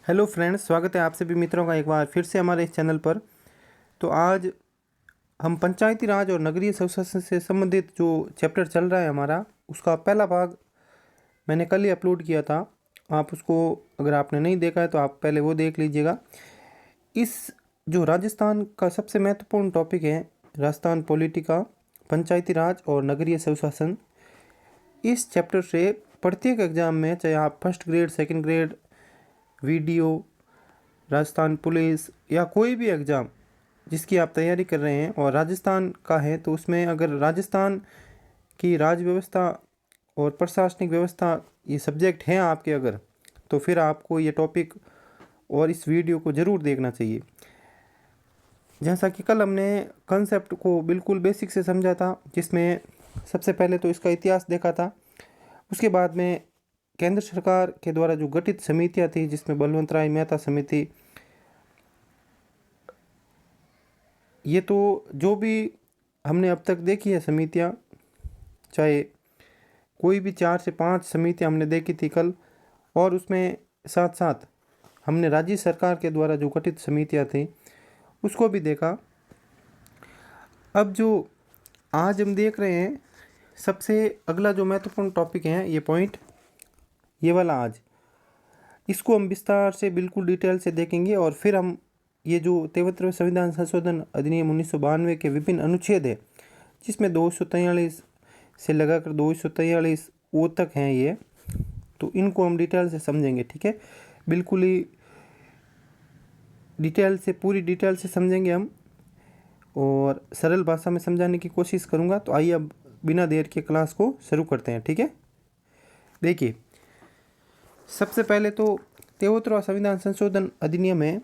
Hello friends, स्वागत है आप सभी मित्रों का एक बार फिर से हमारे इस चैनल पर। तो आज हम पंचायती राज और नगरीय सुशासन से संबंधित जो चैप्टर चल रहा है हमारा, उसका पहला भाग मैंने कल ही अपलोड किया था। आप उसको अगर आपने नहीं देखा है तो आप पहले वो देख लीजिएगा। इस जो राजस्थान का सबसे महत्वपूर्ण टॉपिक है, राजस्थान पॉलिटिका, पंचायती राज और नगरीय सुशासन, इस चैप्टर से प्रत्येक एग्जाम में, चाहे आप first grade, second grade, video, Rajasthan police या कोई भी एग्ज़ाम जिसकी आप तैयारी कर रहे हैं और राजस्थान का है, तो उसमें अगर राजस्थान की राज व्यवस्था और प्रशासनिक व्यवस्था ये सब्जेक्ट हैं आपके अगर, तो फिर आपको ये टॉपिक और इस वीडियो को ज़रूर देखना चाहिए। जैसा कि कल हमने कंसेप्ट को बिल्कुल बेसिक से समझा था, जिसमें सबसे पहले तो इसका इतिहास देखा था। उसके बाद में केंद्र सरकार के द्वारा जो गठित समितियां थी, जिसमें बलवंत राय मेहता समिति, ये तो जो भी हमने अब तक देखी है समितियां, चाहे कोई भी 4 से 5 समितियां हमने देखी थी कल, और उसमें साथ साथ हमने राज्य सरकार के द्वारा जो गठित समितियां थी उसको भी देखा। अब जो आज हम देख रहे हैं, सबसे अगला जो महत्वपूर्ण टॉपिक है, ये पॉइंट, ये वाला, आज इसको हम विस्तार से बिल्कुल डिटेल से देखेंगे। और फिर हम ये जो 73वें संविधान संशोधन अधिनियम 1992 के विभिन्न अनुच्छेद है, जिसमें 243 से लगाकर 243 ओ तक हैं ये, तो इनको हम डिटेल से समझेंगे। ठीक है, बिल्कुल ही डिटेल से, पूरी डिटेल से समझेंगे हम, और सरल भाषा में समझाने की कोशिश करूँगा। तो आइए अब बिना देर के क्लास को शुरू करते हैं। ठीक है, देखिए, सबसे पहले तो 73वां संविधान संशोधन अधिनियम है।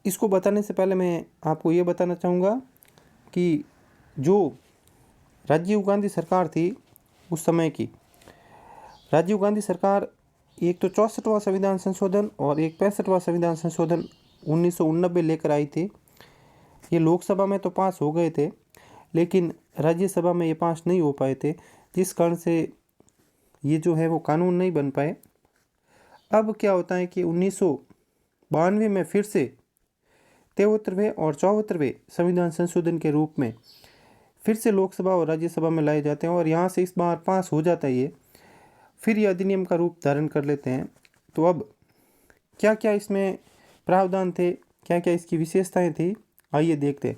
इसको बताने से पहले मैं आपको ये बताना चाहूँगा कि जो राजीव गांधी सरकार थी उस समय की, राजीव गांधी सरकार एक तो 64वां संविधान संशोधन और एक 65वां संविधान संशोधन 1989 लेकर आई थी। ये लोकसभा में तो पास हो गए थे, लेकिन राज्यसभा में ये पास नहीं हो पाए थे, जिस कारण से ये जो है वो कानून नहीं बन पाए। अब क्या होता है कि 1992 में फिर से 73वें और 74वें संविधान संशोधन के रूप में फिर से लोकसभा और राज्यसभा में लाए जाते हैं, और यहाँ से इस बार पास हो जाता है ये, फिर ये अधिनियम का रूप धारण कर लेते हैं। तो अब क्या क्या इसमें प्रावधान थे, क्या क्या इसकी विशेषताएं थी, आइए देखते हैं।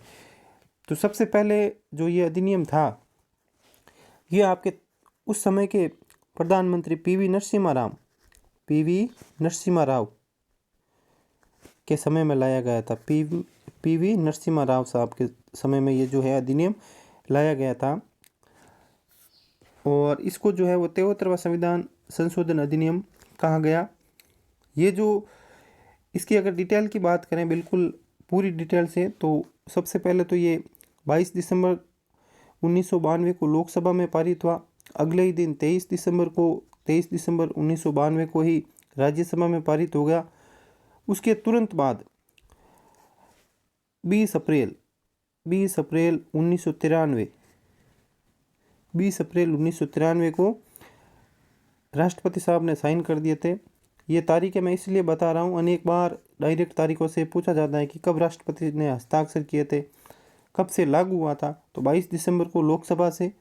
तो सबसे पहले जो ये अधिनियम था, ये आपके उस समय के प्रधानमंत्री पीवी नरसिम्हा राव के समय में लाया गया था। पीवी नरसिम्हा राव साहब के समय में ये जो है अधिनियम लाया गया था, और इसको जो है वो 73वां संविधान संशोधन अधिनियम कहा गया। ये जो इसकी अगर डिटेल की बात करें, बिल्कुल पूरी डिटेल से, तो सबसे पहले तो ये 22 दिसंबर 1992 को लोकसभा में पारित हुआ। अगले ही दिन 23 दिसंबर 1992 को ही राज्यसभा में पारित हो गया। उसके तुरंत बाद 20 अप्रैल 1993 को राष्ट्रपति साहब ने साइन कर दिए थे। ये तारीखें मैं इसलिए बता रहा हूँ, अनेक बार डायरेक्ट तारीखों से पूछा जाता है कि कब राष्ट्रपति ने हस्ताक्षर किए थे, कब से लागू हुआ था। तो 22 दिसंबर को लोकसभा से,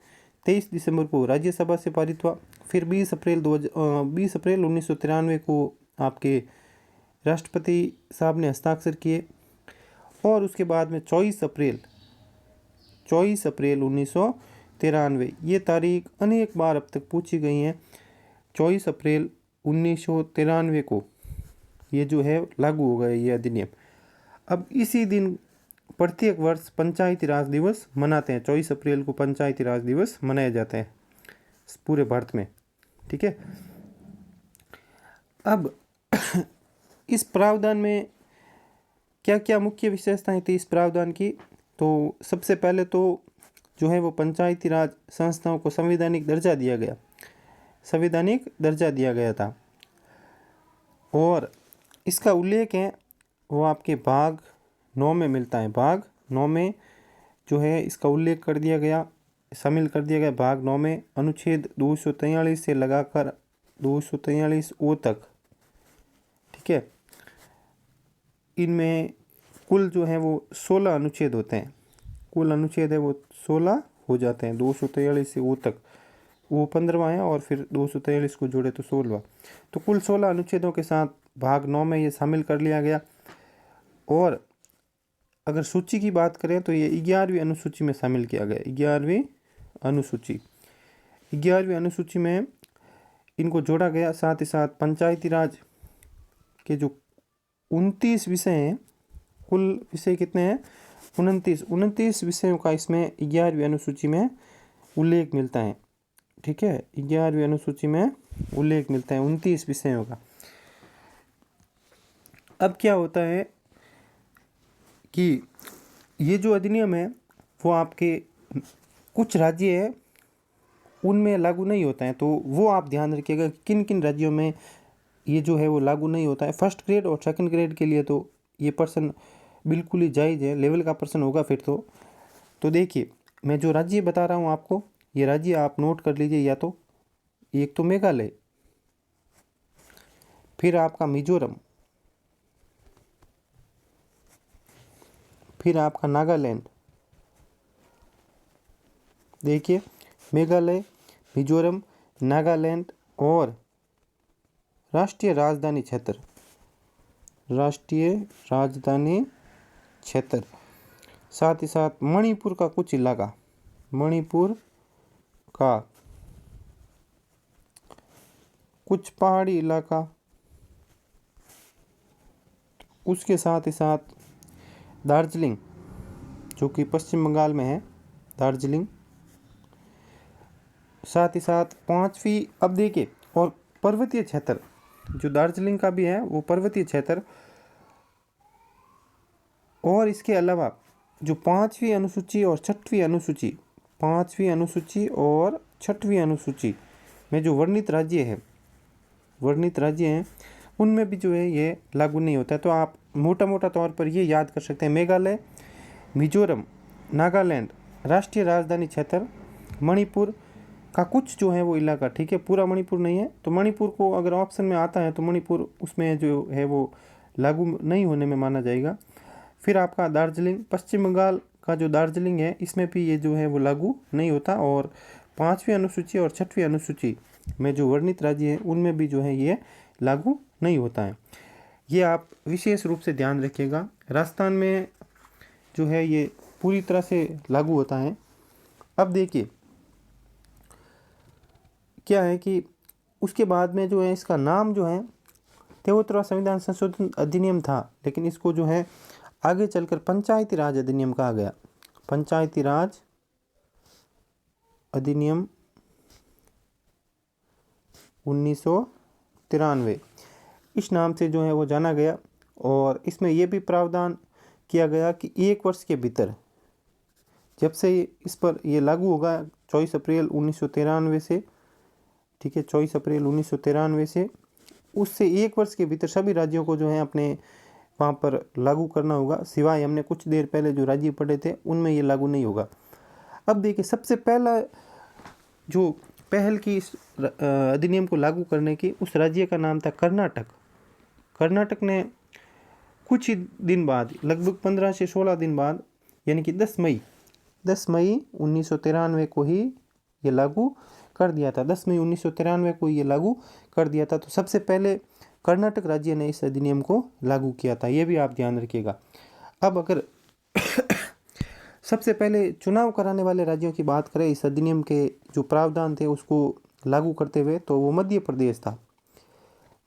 23 दिसंबर को राज्यसभा से पारित हुआ। फिर 20 अप्रैल 1993 को आपके राष्ट्रपति साहब ने हस्ताक्षर किए, और उसके बाद में 24 अप्रैल 1993, ये तारीख अनेक बार अब तक पूछी गई हैं। 24 अप्रैल 1993 को ये जो है लागू हो गया ये अधिनियम। अब इसी दिन प्रत्येक वर्ष पंचायती राज दिवस मनाते हैं। 24 अप्रैल को पंचायती राज दिवस मनाए जाते हैं पूरे भारत में। ठीक है, अब इस प्रावधान में क्या क्या मुख्य विशेषताएं थी इस प्रावधान की। तो सबसे पहले तो जो है वो पंचायती राज संस्थाओं को संवैधानिक दर्जा दिया गया था, और इसका उल्लेख है वो आपके भाग 9 में मिलता है। भाग 9 में जो है इसका उल्लेख कर दिया गया, शामिल कर दिया गया भाग 9 में, अनुच्छेद 243 से लगाकर 243 ओ तक। ठीक ठीक है। इनमें कुल जो है वो 16 अनुच्छेद होते हैं, कुल अनुच्छेद है वो 16 हो जाते हैं, 243 से वो तक, वो 15वां है और फिर 243 को जोड़े तो 16वां। तो कुल 16 अनुच्छेदों के साथ भाग 9 में ये शामिल कर लिया गया। और अगर सूची की बात करें तो ये 11वीं अनुसूची में शामिल किया गया। 11वीं अनुसूची, 11वीं अनुसूची में इनको जोड़ा गया। साथ ही साथ पंचायती राज के जो 29 विषय हैं, कुल विषय कितने हैं? 29 विषयों का इसमें 11वीं अनुसूची में उल्लेख मिलता है। ठीक है, 11वीं अनुसूची में उल्लेख मिलता है 29 विषयों का। अब क्या होता है कि ये जो अधिनियम है वो आपके कुछ राज्य है उनमें लागू नहीं होता है, तो वो आप ध्यान रखिएगा किन किन राज्यों में ये जो है वो लागू नहीं होता है। फर्स्ट ग्रेड और सेकंड ग्रेड के लिए तो ये पर्सन बिल्कुल ही जायज़ है, लेवल का पर्सन होगा फिर तो देखिए मैं जो राज्य बता रहा हूँ आपको, ये राज्य आप नोट कर लीजिए। या तो एक तो मेघालय, फिर आपका मिजोरम, फिर आपका नागालैंड। देखिए मेघालय, मिजोरम, नागालैंड और राष्ट्रीय राजधानी क्षेत्र, राष्ट्रीय राजधानी क्षेत्र। साथ ही साथ मणिपुर का कुछ इलाका, मणिपुर का कुछ पहाड़ी इलाका, उसके साथ ही साथ दार्जिलिंग जो कि पश्चिम बंगाल में है, दार्जिलिंग। साथ ही साथ 5वीं, अब देखिए, और पर्वतीय क्षेत्र जो दार्जिलिंग का भी है वो पर्वतीय क्षेत्र। और इसके अलावा जो 5वीं अनुसूची और 6वीं अनुसूची, 5वीं अनुसूची और 6वीं अनुसूची में जो वर्णित राज्य है, वर्णित राज्य हैं, उनमें भी जो है ये लागू नहीं होता है। तो आप मोटा मोटा तौर पर ये याद कर सकते हैं, मेघालय, मिजोरम, नागालैंड, राष्ट्रीय राजधानी क्षेत्र, मणिपुर का कुछ जो है वो इलाका। ठीक है, पूरा मणिपुर नहीं है, तो मणिपुर को अगर ऑप्शन में आता है तो मणिपुर उसमें जो है वो लागू नहीं होने में माना जाएगा। फिर आपका दार्जिलिंग, पश्चिम बंगाल का जो दार्जिलिंग है, इसमें भी ये जो है वो लागू नहीं होता। और 5वीं अनुसूची और 6वीं अनुसूची में जो वर्णित राज्य हैं उनमें भी जो है ये लागू नहीं होता है। ये आप विशेष रूप से ध्यान रखिएगा। राजस्थान में जो है ये पूरी तरह से लागू होता है। अब देखिए क्या है कि उसके बाद में जो है इसका नाम जो है 73वां संविधान संशोधन अधिनियम था, लेकिन इसको जो है आगे चलकर पंचायती राज अधिनियम कहा गया। पंचायती राज अधिनियम 1993 इस नाम से जो है वो जाना गया। और इसमें यह भी प्रावधान किया गया कि 1 वर्ष के भीतर, जब से इस पर ये लागू होगा 24 अप्रैल 1993 से, ठीक है, 24 अप्रैल 1993 से, उससे 1 वर्ष के भीतर सभी राज्यों को जो है अपने वहाँ पर लागू करना होगा। सिवाय हमने कुछ देर पहले जो राज्य पढ़े थे उनमें ये लागू नहीं होगा। अब देखिए सबसे पहला जो पहल की इस अधिनियम को लागू करने की, उस राज्य का नाम था कर्नाटक। कर्नाटक ने कुछ ही दिन बाद, लगभग 15 से 16 दिन बाद, यानी कि 10 मई 1993 को ही ये लागू कर दिया था। 10 मई 1993 को ये लागू कर दिया था। तो सबसे पहले कर्नाटक राज्य ने इस अधिनियम को लागू किया था, ये भी आप ध्यान रखिएगा। अब अगर सबसे पहले चुनाव कराने वाले राज्यों की बात करें इस अधिनियम के जो प्रावधान थे उसको लागू करते हुए, तो वो मध्य प्रदेश था।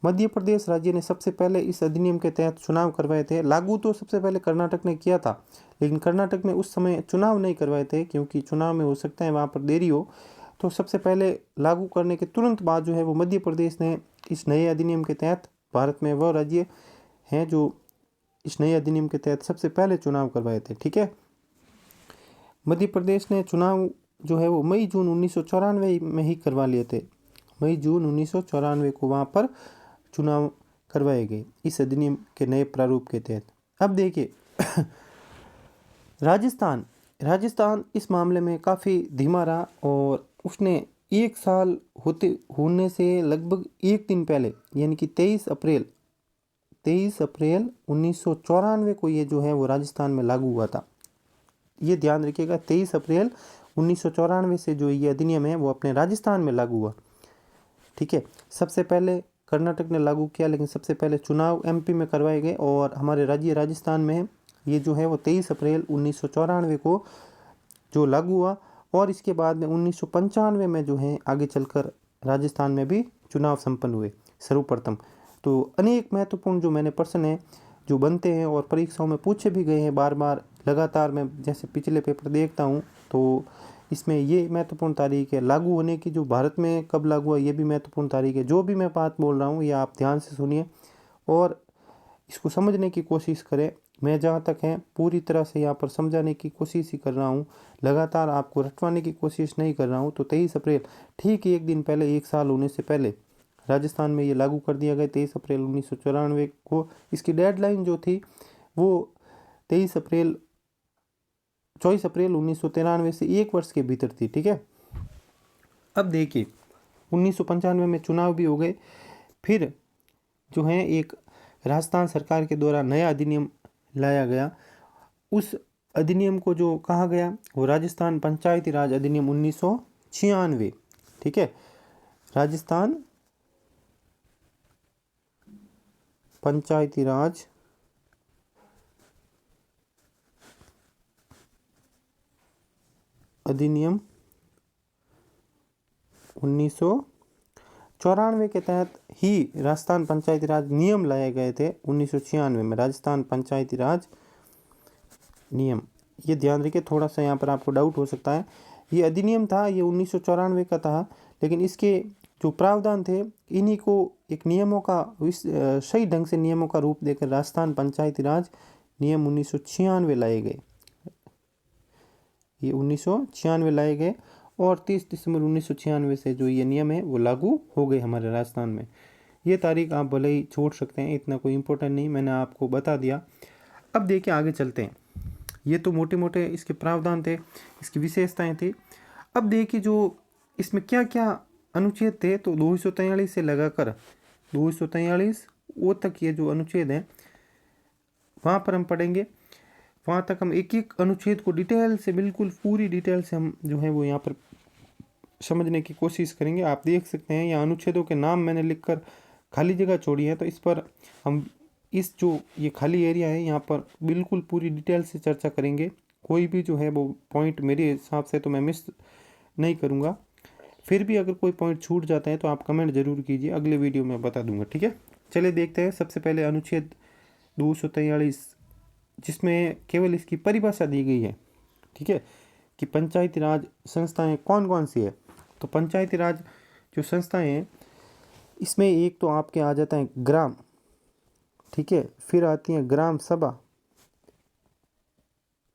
मध्य प्रदेश राज्य ने सबसे पहले इस अधिनियम के तहत चुनाव करवाए थे। लागू तो सबसे पहले कर्नाटक ने किया था, लेकिन कर्नाटक में उस समय चुनाव नहीं करवाए थे क्योंकि चुनाव में हो सकता है वहाँ पर देरी हो। तो सबसे पहले लागू करने के तुरंत बाद जो है वो मध्य प्रदेश ने इस नए अधिनियम के तहत, भारत में वह राज्य हैं जो इस नए अधिनियम के तहत सबसे पहले चुनाव करवाए थे। ठीक है, मध्य प्रदेश ने चुनाव जो है वो मई जून 1994 में ही करवा लिए थे। मई जून 1994 को वहाँ पर चुनाव करवाए गए इस अधिनियम के नए प्रारूप के तहत। अब देखिए राजस्थान इस मामले में काफ़ी धीमा रहा और उसने 1 साल होने से लगभग 1 दिन पहले, यानी कि 23 23 अप्रैल 1994 को ये जो है वो राजस्थान में लागू हुआ था। ये ध्यान रखिएगा, 23 अप्रैल 1994 से जो ये अधिनियम है वो अपने राजस्थान में लागू हुआ। ठीक है, सबसे पहले कर्नाटक ने लागू किया, लेकिन सबसे पहले चुनाव एमपी में करवाए गए और हमारे राज्य राजस्थान में ये जो है वो 23 अप्रैल 1994 को जो लागू हुआ। और इसके बाद में 1995 में जो है आगे चलकर राजस्थान में भी चुनाव संपन्न हुए सर्वप्रथम। तो अनेक महत्वपूर्ण जो मैंने प्रश्न हैं जो बनते हैं और परीक्षाओं में पूछे भी गए हैं बार बार लगातार, मैं जैसे पिछले पेपर देखता हूँ तो इसमें ये महत्वपूर्ण तारीख है लागू होने की, जो भारत में कब लागू हुआ ये भी महत्वपूर्ण तारीख है। जो भी मैं बात बोल रहा हूँ ये आप ध्यान से सुनिए और इसको समझने की कोशिश करें। मैं जहाँ तक है पूरी तरह से यहाँ पर समझाने की कोशिश ही कर रहा हूँ, लगातार आपको रटवाने की कोशिश नहीं कर रहा हूँ। तो 23 अप्रैल ठीक एक दिन पहले, एक साल होने से पहले राजस्थान में ये लागू कर दिया गया 23 अप्रैल 1994 को। इसकी डेडलाइन जो थी वो 24 अप्रैल 1993 से एक वर्ष के भीतर थी। ठीक है, अब देखिए 1995 में चुनाव भी हो गए, फिर जो है एक राजस्थान सरकार के द्वारा नया अधिनियम लाया गया। उस अधिनियम को जो कहा गया वो राजस्थान पंचायती राज अधिनियम 1996। ठीक है, राजस्थान पंचायती राज अधिनियम 1994 के तहत ही राजस्थान पंचायती राज नियम लाए गए थे 1996 में, राजस्थान पंचायती राज नियम। ये ध्यान रखिए, थोड़ा सा यहाँ पर आपको डाउट हो सकता है। ये अधिनियम था, ये 1994 का था, लेकिन इसके जो प्रावधान थे इन्हीं को एक नियमों का सही ढंग से नियमों का रूप देकर राजस्थान पंचायती राज नियम 1996 लाए गए। ये 1996 लाए गए और 30 दिसंबर 1996 से जो ये नियम है वो लागू हो गए हमारे राजस्थान में। ये तारीख आप भले ही छोड़ सकते हैं, इतना कोई इम्पोर्टेंट नहीं, मैंने आपको बता दिया। अब देखिए आगे चलते हैं। ये तो मोटे मोटे इसके प्रावधान थे, इसकी विशेषताएं थी। अब देखिए जो इसमें क्या क्या अनुच्छेद थे, तो 243 से लगाकर 243 वो तक ये जो अनुच्छेद हैं वहाँ पर हम पढ़ेंगे। वहाँ तक हम एक एक अनुच्छेद को डिटेल से, बिल्कुल पूरी डिटेल से हम जो है वो यहाँ पर समझने की कोशिश करेंगे। आप देख सकते हैं यहाँ अनुच्छेदों के नाम मैंने लिखकर खाली जगह छोड़ी है, तो इस पर हम इस जो ये खाली एरिया है यहाँ पर बिल्कुल पूरी डिटेल से चर्चा करेंगे। कोई भी जो है वो पॉइंट मेरे हिसाब से तो मैं मिस नहीं करूँगा, फिर भी अगर कोई पॉइंट छूट जाता है तो आप कमेंट जरूर कीजिए, अगले वीडियो में बता दूंगा। ठीक है, चलिए देखते हैं। सबसे पहले अनुच्छेद 243 जिसमें केवल इसकी परिभाषा दी गई है। ठीक है, कि पंचायती राज संस्थाएं कौन कौन सी है। तो पंचायती राज जो संस्थाएं हैं इसमें एक तो आपके आ जाता है ग्राम, ठीक है, फिर आती है ग्राम सभा,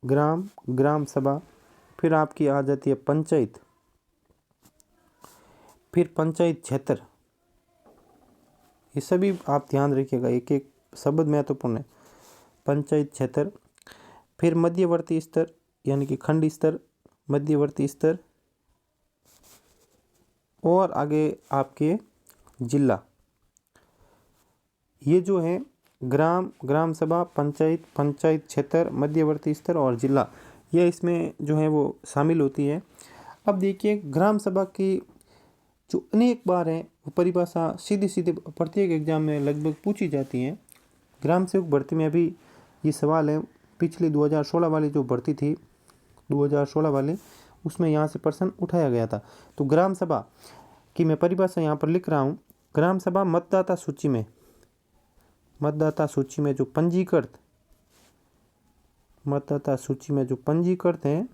ग्राम सभा, फिर आपकी आ जाती है पंचायत, फिर पंचायत क्षेत्र। ये सभी आप ध्यान रखिएगा, एक एक शब्द महत्वपूर्ण है। पंचायत क्षेत्र, फिर मध्यवर्ती स्तर यानी कि खंड स्तर, मध्यवर्ती स्तर, और आगे आपके जिला। ये जो है ग्राम सभा, पंचायत क्षेत्र, मध्यवर्ती स्तर और जिला, ये इसमें जो है वो शामिल होती है। अब देखिए ग्राम सभा की जो अनेक बार है वो परिभाषा सीधे प्रत्येक एग्जाम में लगभग पूछी जाती है। ग्राम सेवक भर्ती में अभी ये सवाल है, पिछली 2016 वाली जो भर्ती थी 2016 वाले, उसमें यहाँ से प्रश्न उठाया गया था। तो ग्राम सभा की मैं परिभाषा यहाँ पर लिख रहा हूँ। ग्राम सभा मतदाता सूची में जो पंजीकृत हैं,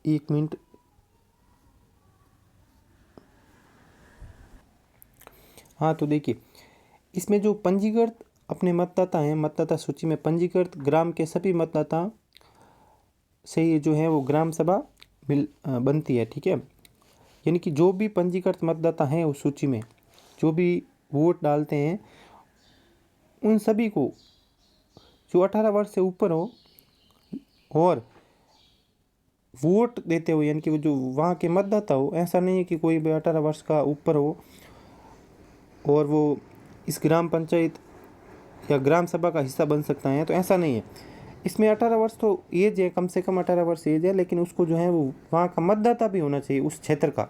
एक मिनट, हाँ तो देखिए इसमें जो पंजीकृत अपने मतदाता हैं, मतदाता सूची में पंजीकृत ग्राम के सभी मतदाता से ये जो है वो ग्राम सभा बनती है। ठीक है, यानी कि जो भी पंजीकृत मतदाता हैं उस सूची में जो भी वोट डालते हैं उन सभी को जो 18 वर्ष से ऊपर हो और वोट देते हो, यानी कि वो जो वहाँ के मतदाता हो, ऐसा नहीं है कि कोई भी 18 वर्ष का ऊपर हो और वो इस ग्राम पंचायत या ग्राम सभा का हिस्सा बन सकता है, तो ऐसा नहीं है। इसमें 18 वर्ष तो एज है, कम से कम 18 वर्ष एज है, लेकिन उसको जो है वो वहाँ का मतदाता भी होना चाहिए उस क्षेत्र का,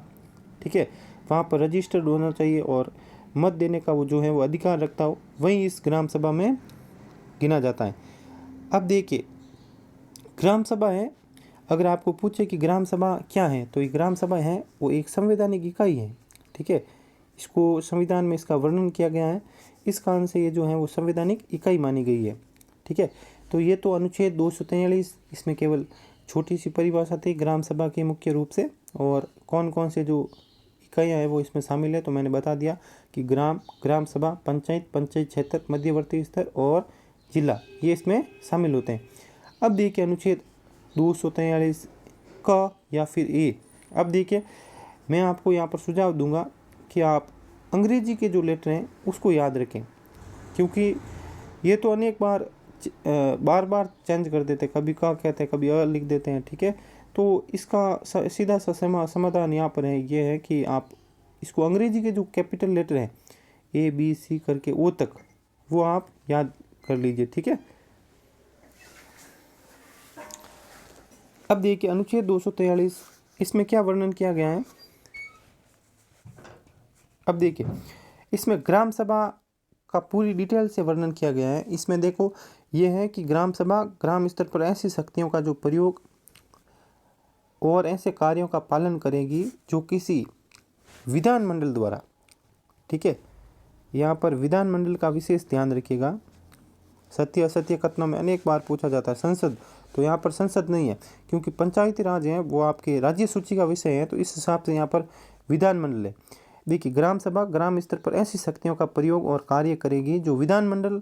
ठीक है। वहाँ पर रजिस्टर्ड होना चाहिए और मत देने का वो जो है वो अधिकार रखता हो, वही इस ग्राम सभा में गिना जाता है। अब देखिए, ग्राम सभा है, अगर आपको पूछे कि ग्राम सभा क्या है, तो ये ग्राम सभा है वो एक संवैधानिक इकाई है, ठीक है। इसको संविधान में इसका वर्णन किया गया है, इस कारण से ये जो है वो संवैधानिक इकाई मानी गई है, ठीक है। तो ये तो अनुच्छेद 243, इसमें केवल छोटी सी परिभाषा थी ग्राम सभा की मुख्य रूप से, और कौन कौन से जो इकाइयाँ हैं वो इसमें शामिल है, तो मैंने बता दिया कि ग्राम सभा, पंचायत, पंचायत क्षेत्र, मध्यवर्ती स्तर और जिला, ये इसमें शामिल होते हैं। अब देखिए अनुच्छेद 243 क या फिर ए। अब देखिए, मैं आपको यहाँ पर सुझाव दूंगा कि आप अंग्रेजी के जो लेटर हैं उसको याद रखें, क्योंकि ये तो अनेक बार बार चेंज कर देते, कभी का कहते हैं, कभी अ लिख देते हैं, ठीक है। तो इसका सीधा सा समाधान यहाँ पर है, ये है कि आप इसको अंग्रेजी के जो कैपिटल लेटर हैं ABC करके ओ तक, वो आप याद कर लीजिए, ठीक है। अब देखिए अनुच्छेद 243, इसमें क्या वर्णन किया गया है। अब देखिए, इसमें ग्राम सभा का पूरी डिटेल से वर्णन किया गया है। इसमें देखो, ये है कि ग्राम सभा ग्राम स्तर पर ऐसी शक्तियों का जो प्रयोग और ऐसे कार्यों का पालन करेगी जो किसी विधानमंडल द्वारा, ठीक है, यहाँ पर विधानमंडल का विशेष ध्यान रखिएगा। सत्य असत्य कथनों में अनेक बार पूछा जाता है संसद, तो यहाँ पर संसद नहीं है, क्योंकि पंचायती राज है वो आपके राज्य सूची का विषय है, तो इस हिसाब से यहाँ पर विधानमंडल है। देखिए, ग्राम सभा ग्राम स्तर पर ऐसी शक्तियों का प्रयोग और कार्य करेगी जो विधानमंडल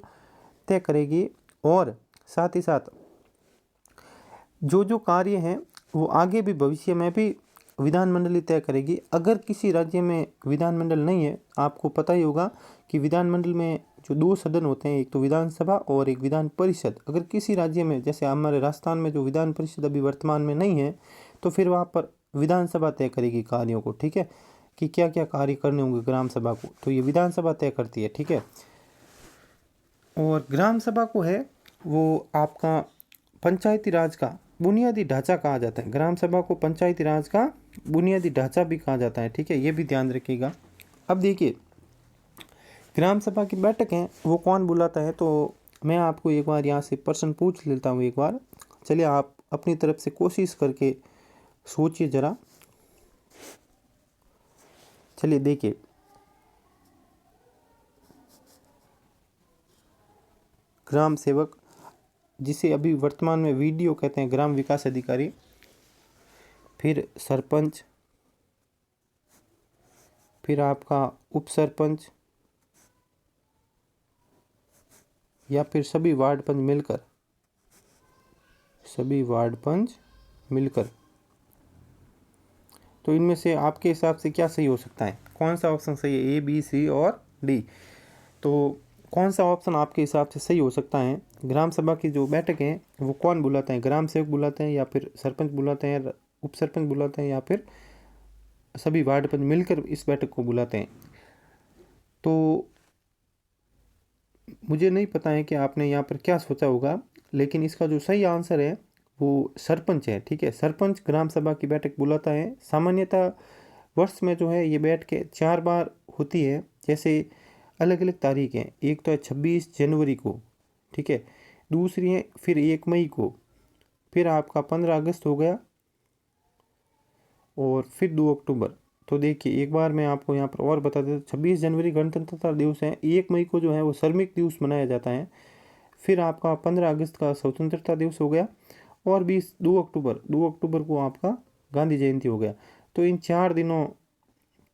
तय करेगी, और साथ ही साथ जो कार्य हैं वो आगे भी भविष्य में भी विधानमंडल ही तय करेगी। अगर किसी राज्य में विधानमंडल नहीं है, आपको पता ही होगा कि विधानमंडल में जो 2 सदन होते हैं, एक तो विधानसभा और एक विधान परिषद, अगर किसी राज्य में, जैसे हमारे राजस्थान में जो विधान परिषद अभी वर्तमान में नहीं है, तो फिर वहाँ पर विधानसभा तय करेगी कार्यों को, ठीक है, कि क्या क्या कार्य करने होंगे ग्राम सभा को, तो ये विधानसभा तय करती है, ठीक है। और ग्राम सभा को है वो आपका पंचायती राज का बुनियादी ढांचा कहा जाता है। ग्राम सभा को पंचायती राज का बुनियादी ढांचा भी कहा जाता है, ठीक है, ये भी ध्यान रखिएगा। अब देखिए, ग्राम सभा की बैठक है वो कौन बुलाता है, तो मैं आपको एक बार यहाँ से प्रश्न पूछ लेता हूँ एक बार। चलिए, आप अपनी तरफ से कोशिश करके सोचिए ज़रा। चलिए देखिए, ग्राम सेवक, जिसे अभी वर्तमान में वीडियो कहते हैं, ग्राम विकास अधिकारी, फिर सरपंच, फिर आपका उप सरपंच, या फिर सभी वार्ड पंच मिलकर, तो इनमें से आपके हिसाब से क्या सही हो सकता है, कौन सा ऑप्शन सही है, ABC और D। तो कौन सा ऑप्शन आपके हिसाब से सही हो सकता है। ग्राम सभा की जो बैठक है वो कौन बुलाते हैं, ग्राम सेवक बुलाते हैं, या फिर सरपंच बुलाते हैं, उप सरपंच बुलाते हैं, या फिर सभी वार्ड पंच मिलकर इस बैठक को बुलाते हैं। तो मुझे नहीं पता है कि आपने यहाँ पर क्या सोचा होगा, लेकिन इसका जो सही आंसर है वो सरपंच है, ठीक है। सरपंच ग्राम सभा की बैठक बुलाता है। सामान्यतः वर्ष में जो है ये बैठकें 4 बार होती है, जैसे अलग अलग तारीख हैं। एक तो है 26 जनवरी को, ठीक है, दूसरी है फिर 1 मई को, फिर आपका 15 अगस्त हो गया, और फिर 2 अक्टूबर। तो देखिए, एक बार मैं आपको यहाँ पर और बता देता, 26 जनवरी गणतंत्रता दिवस है, 1 मई को जो है वो श्रमिक दिवस मनाया जाता है, फिर आपका 15 अगस्त का स्वतंत्रता दिवस हो गया, और 2 अक्टूबर को आपका गांधी जयंती हो गया। तो इन 4 दिनों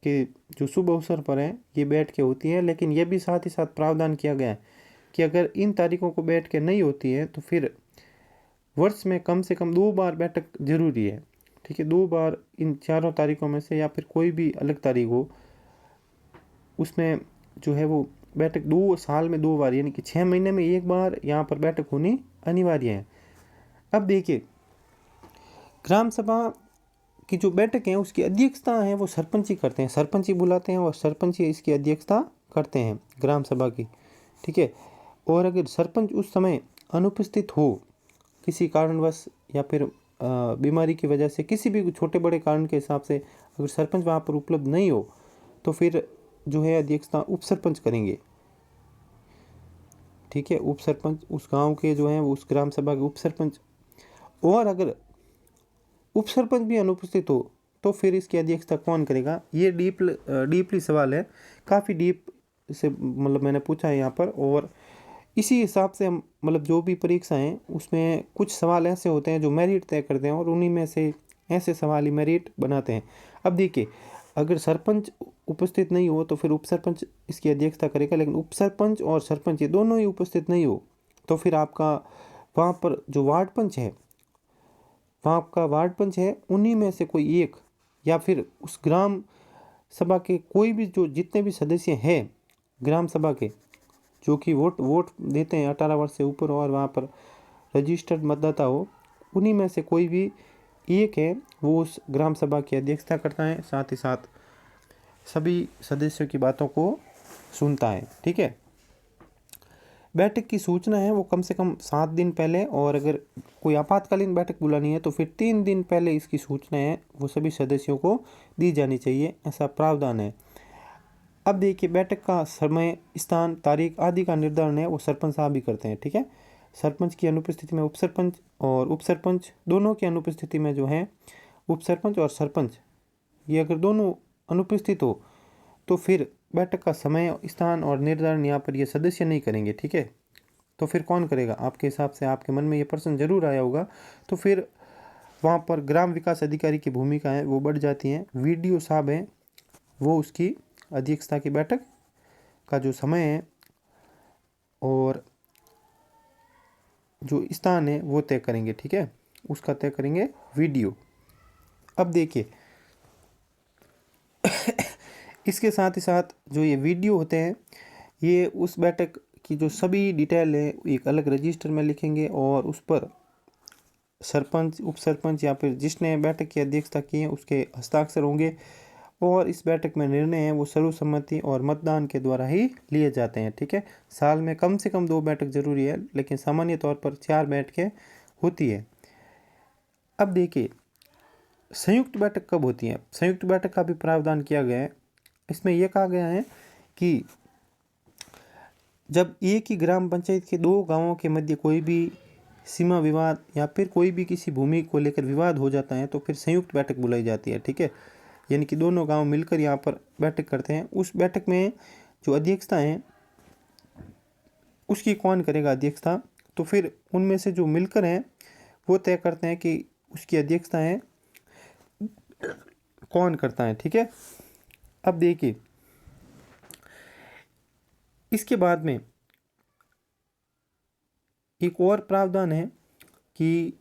के जो शुभ अवसर पर हैं ये बैठकें होती हैं, लेकिन यह भी साथ ही साथ प्रावधान किया गया है कि अगर इन तारीखों को बैठकें नहीं होती है तो फिर वर्ष में कम से कम 2 बार बैठक जरूरी है, ठीक है। 2 बार इन 4 तारीखों में से, या फिर कोई भी अलग तारीख हो, उसमें जो है वो बैठक 2 साल में 2 बार, यानी कि 6 महीने में 1 बार यहाँ पर बैठक होनी अनिवार्य है। अब देखिए, ग्राम सभा की जो बैठक है उसकी अध्यक्षता है वो सरपंच ही करते हैं, सरपंच ही बुलाते हैं और सरपंच ही इसकी अध्यक्षता करते हैं ग्राम सभा की, ठीक है। और अगर सरपंच उस समय अनुपस्थित हो किसी कारणवश या फिर बीमारी की वजह से, किसी भी छोटे बड़े कारण के हिसाब से अगर सरपंच वहाँ पर उपलब्ध नहीं हो तो फिर जो है अध्यक्षता उप सरपंच करेंगे, ठीक है। उप सरपंच उस गांव के जो हैं उस ग्राम सभा के उप सरपंच। और अगर उप सरपंच भी अनुपस्थित हो तो फिर इसकी अध्यक्षता कौन करेगा? ये डीपली सवाल है, काफ़ी डीप से मतलब मैंने पूछा है यहाँ पर। और इसी हिसाब से हम मतलब जो भी परीक्षा हैं उसमें कुछ सवाल ऐसे होते हैं जो मेरिट तय करते हैं और उन्हीं में से ऐसे सवाल ही मेरिट बनाते हैं। अब देखिए, अगर सरपंच उपस्थित नहीं हो तो फिर उप सरपंच इसकी अध्यक्षता करेगा, लेकिन उप सरपंच और सरपंच ये दोनों ही उपस्थित नहीं हो तो फिर आपका वहाँ पर जो वार्ड पंच है, वहाँ आपका वार्ड पंच है, उन्हीं में से कोई एक या फिर उस ग्राम सभा के कोई भी जो जितने भी सदस्य हैं ग्राम सभा के जो कि वोट देते हैं 18 वर्ष से ऊपर और वहाँ पर रजिस्टर्ड मतदाता हो, उन्हीं में से कोई भी एक है वो उस ग्राम सभा की अध्यक्षता करता है, साथ ही साथ सभी सदस्यों की बातों को सुनता है, ठीक है। बैठक की सूचना है वो कम से कम 7 दिन पहले, और अगर कोई आपातकालीन बैठक बुलानी है तो फिर 3 दिन पहले इसकी सूचना है वो सभी सदस्यों को दी जानी चाहिए, ऐसा प्रावधान है। अब देखिए, बैठक का समय, स्थान, तारीख आदि का निर्धारण है वो सरपंच साहब भी करते हैं, ठीक है। सरपंच की अनुपस्थिति में उप सरपंच और उप सरपंच दोनों की अनुपस्थिति में जो है उप सरपंच और सरपंच, ये अगर दोनों अनुपस्थित हो तो फिर बैठक का समय, स्थान और निर्धारण यहाँ पर ये सदस्य नहीं करेंगे, ठीक है। तो फिर कौन करेगा? आपके हिसाब से आपके मन में ये प्रश्न जरूर आया होगा। तो फिर वहाँ पर ग्राम विकास अधिकारी की भूमिका है वो बढ़ जाती है, वीडियो साहब हैं वो उसकी अध्यक्षता की बैठक का जो समय है और जो स्थान है वो तय करेंगे, ठीक है, उसका तय करेंगे वीडियो। अब देखिए इसके साथ ही साथ जो ये वीडियो होते हैं ये उस बैठक की जो सभी डिटेल है एक अलग रजिस्टर में लिखेंगे और उस पर सरपंच, उप सरपंच या फिर जिसने बैठक की अध्यक्षता की है उसके हस्ताक्षर होंगे। और इस बैठक में निर्णय है वो सर्वसम्मति और मतदान के द्वारा ही लिए जाते हैं, ठीक है। साल में कम से कम 2 बैठक जरूरी है, लेकिन सामान्य तौर पर 4 बैठकें होती है। अब देखिए, संयुक्त बैठक कब होती है? संयुक्त बैठक का भी प्रावधान किया गया है। इसमें यह कहा गया है कि जब एक ही ग्राम पंचायत के 2 गांवों के मध्य कोई भी सीमा विवाद या फिर कोई भी किसी भूमि को लेकर विवाद हो जाता है तो फिर संयुक्त बैठक बुलाई जाती है, ठीक है। यानी कि दोनों गांव मिलकर यहाँ पर बैठक करते हैं। उस बैठक में जो अध्यक्षता है उसकी कौन करेगा अध्यक्षता? तो फिर उनमें से जो मिलकर हैं वो तय करते हैं कि उसकी अध्यक्षता है कौन करता है, ठीक है। अब देखिए, इसके बाद में एक और प्रावधान है कि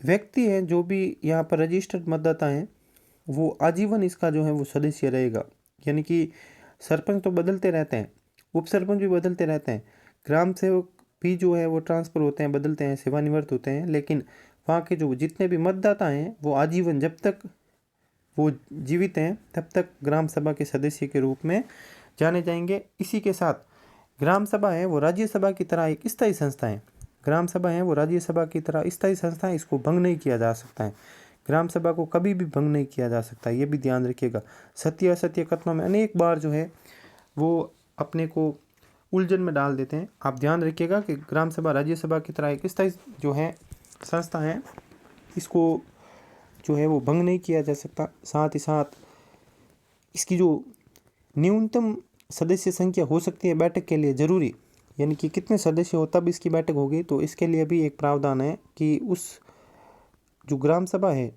व्यक्ति हैं जो भी यहाँ पर रजिस्टर्ड मतदाता हैं वो आजीवन इसका जो है वो सदस्य रहेगा। यानी कि सरपंच तो बदलते रहते हैं, उप सरपंच भी बदलते रहते हैं, ग्राम सेवक भी जो है वो ट्रांसफ़र होते हैं, बदलते हैं, सेवानिवृत्त होते हैं, लेकिन वहाँ के जो जितने भी मतदाता हैं वो आजीवन जब तक वो जीवित हैं तब तक ग्राम सभा के सदस्य के रूप में जाने जाएंगे। इसी के साथ ग्राम सभा है वो राज्यसभा की तरह एक स्थायी संस्था है। ग्राम सभा है वो राज्यसभा की तरह स्थायी संस्था है, इसको भंग नहीं किया जा सकता है। ग्राम सभा को कभी भी भंग नहीं किया जा सकता, ये भी ध्यान रखिएगा। सत्य असत्य कथनों में अनेक बार जो है वो अपने को उलझन में डाल देते हैं। आप ध्यान रखिएगा कि ग्राम सभा राज्यसभा की तरह एक स्थायी जो है संस्था है, इसको जो है वो भंग नहीं किया जा सकता। साथ ही साथ इसकी जो न्यूनतम सदस्य संख्या हो सकती है बैठक के लिए ज़रूरी, यानी कि कितने सदस्य हो तब इसकी बैठक होगी, तो इसके लिए भी एक प्रावधान है कि उस जो ग्राम सभा है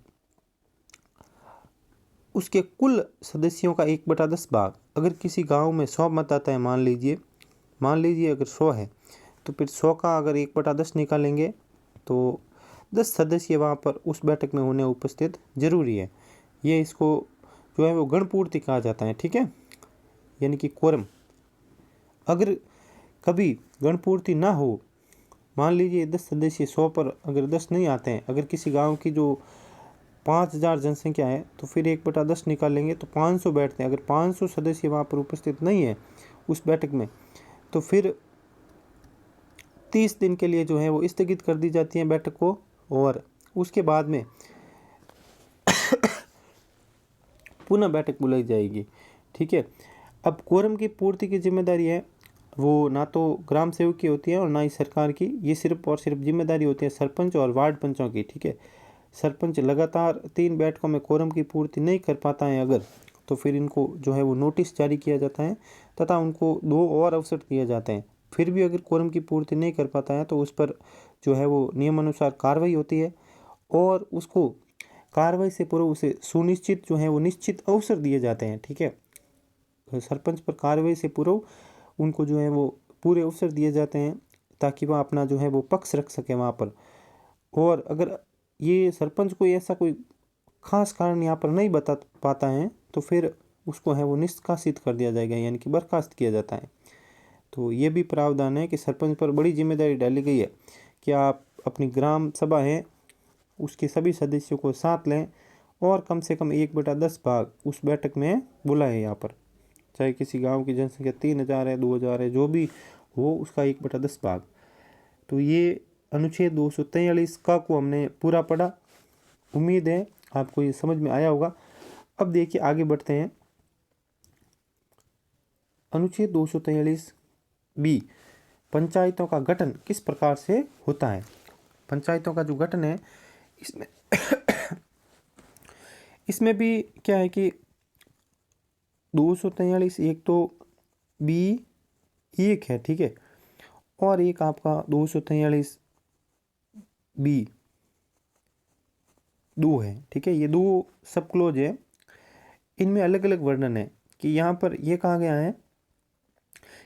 उसके कुल सदस्यों का 1/10 भाग, अगर किसी गांव में 100 मतदाता है, मान लीजिए अगर 100 है तो फिर 100 का अगर 1/10 निकालेंगे तो 10 सदस्य वहाँ पर उस बैठक में होने उपस्थित जरूरी है। ये इसको जो है वो गणपूर्ति कहा जाता है, ठीक है, यानी कि कोरम। अगर कभी गणपूर्ति ना हो, मान लीजिए 10 सदस्य 100 पर अगर 10 नहीं आते हैं, अगर किसी गांव की जो 5,000 जनसंख्या है तो फिर 1/10 निकालेंगे तो 500 बैठते हैं। अगर 500 सदस्य वहाँ पर उपस्थित नहीं है उस बैठक में तो फिर 30 दिन के लिए जो है वो स्थगित कर दी जाती है बैठक को, और उसके बाद में पुनः बैठक बुलाई जाएगी। ठीक है। अब कोरम की पूर्ति की जिम्मेदारी है वो ना तो ग्राम सेवक की होती है और ना ही सरकार की, ये सिर्फ और सिर्फ जिम्मेदारी होती है सरपंच और वार्ड पंचों की। ठीक है। सरपंच लगातार 3 बैठकों में कोरम की पूर्ति नहीं कर पाता है अगर, तो फिर इनको जो है वो नोटिस जारी किया जाता है तथा उनको 2 और अवसर दिए जाते हैं। फिर भी अगर कोरम की पूर्ति नहीं कर पाता है तो उस पर जो है वो नियमानुसार कार्रवाई होती है, और उसको कार्रवाई से पूर्व उसे सुनिश्चित जो है वो निश्चित अवसर दिए जाते हैं। ठीक है। सरपंच पर कार्रवाई से पूर्व उनको जो है वो पूरे अवसर दिए जाते हैं ताकि वह अपना जो है वो पक्ष रख सके वहाँ पर। और अगर ये सरपंच कोई ऐसा कोई खास कारण यहाँ पर नहीं बता पाता है तो फिर उसको है वो निष्कासित कर दिया जाएगा, यानी कि बर्खास्त किया जाता है। तो ये भी प्रावधान है कि सरपंच पर बड़ी जिम्मेदारी डाली गई है कि आप अपनी ग्राम सभा है उसके सभी सदस्यों को साथ लें और कम से कम 1/10 भाग उस बैठक में बुलाएं यहाँ पर, चाहे किसी गांव की जनसंख्या 3,000 है 2,000 है जो भी हो उसका 1/10 भाग। तो ये अनुच्छेद 243 का को हमने पूरा पढ़ा, उम्मीद है आपको ये समझ में आया होगा। अब देखिए आगे बढ़ते हैं। अनुच्छेद 243 बी, पंचायतों का गठन किस प्रकार से होता है। पंचायतों का जो गठन है इसमें इसमें भी क्या है कि 243 एक तो बी एक है, ठीक है, और एक आपका 243 बी 2 है। ठीक है। ये 2 सब क्लोज है, इनमें अलग अलग वर्णन है कि यहाँ पर यह कहा गया है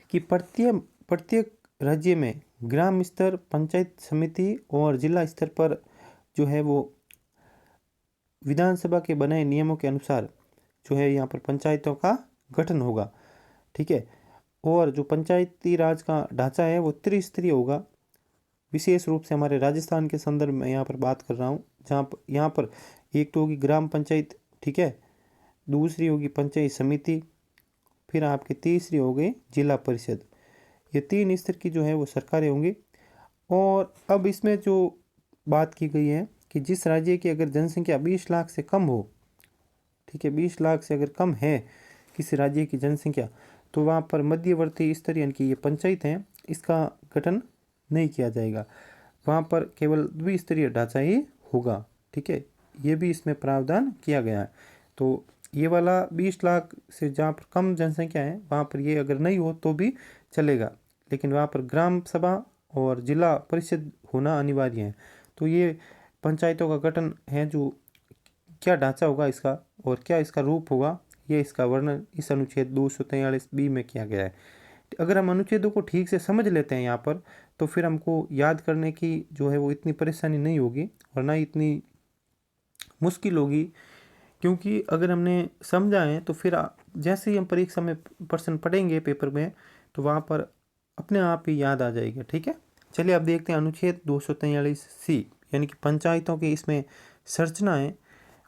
कि प्रत्येक राज्य में ग्राम स्तर, पंचायत समिति और जिला स्तर पर जो है वो विधानसभा के बनाए नियमों के अनुसार जो है यहाँ पर पंचायतों का गठन होगा। ठीक है। और जो पंचायती राज का ढांचा है वो त्रिस्तरीय होगा। विशेष रूप से हमारे राजस्थान के संदर्भ में यहाँ पर बात कर रहा हूँ, जहाँ पर यहाँ पर एक तो होगी ग्राम पंचायत, ठीक है, दूसरी होगी पंचायत समिति, फिर आपकी तीसरी हो गई जिला परिषद। ये 3 स्तर की जो है वो सरकारें होंगी। और अब इसमें जो बात की गई है कि जिस राज्य की अगर जनसंख्या 20 लाख से कम हो, ठीक है, 20 लाख से अगर कम है किसी राज्य की जनसंख्या, तो वहाँ पर मध्यवर्ती स्तर यानी कि ये पंचायत हैं इसका गठन नहीं किया जाएगा, वहाँ पर केवल द्विस्तरीय ढांचा ही होगा। ठीक है। ये भी इसमें प्रावधान किया गया है। तो ये वाला 20 लाख से जहाँ पर कम जनसंख्या है वहाँ पर ये अगर नहीं हो तो भी चलेगा, लेकिन वहाँ पर ग्राम सभा और जिला परिषद होना अनिवार्य है। तो ये पंचायतों का गठन है, जो क्या ढांचा होगा इसका और क्या इसका रूप होगा, ये इसका वर्णन इस अनुच्छेद 243 बी में किया गया है। अगर हम अनुच्छेदों को ठीक से समझ लेते हैं यहाँ पर तो फिर हमको याद करने की जो है वो इतनी परेशानी नहीं होगी और ना इतनी मुश्किल होगी, क्योंकि अगर हमने समझा है तो फिर जैसे ही हम परीक्षा में प्रश्न पढ़ेंगे पेपर में तो वहाँ पर अपने आप ही याद आ जाएगा। ठीक है। चलिए अब देखते हैं अनुच्छेद 243 सी, यानी कि पंचायतों की इसमें संरचना है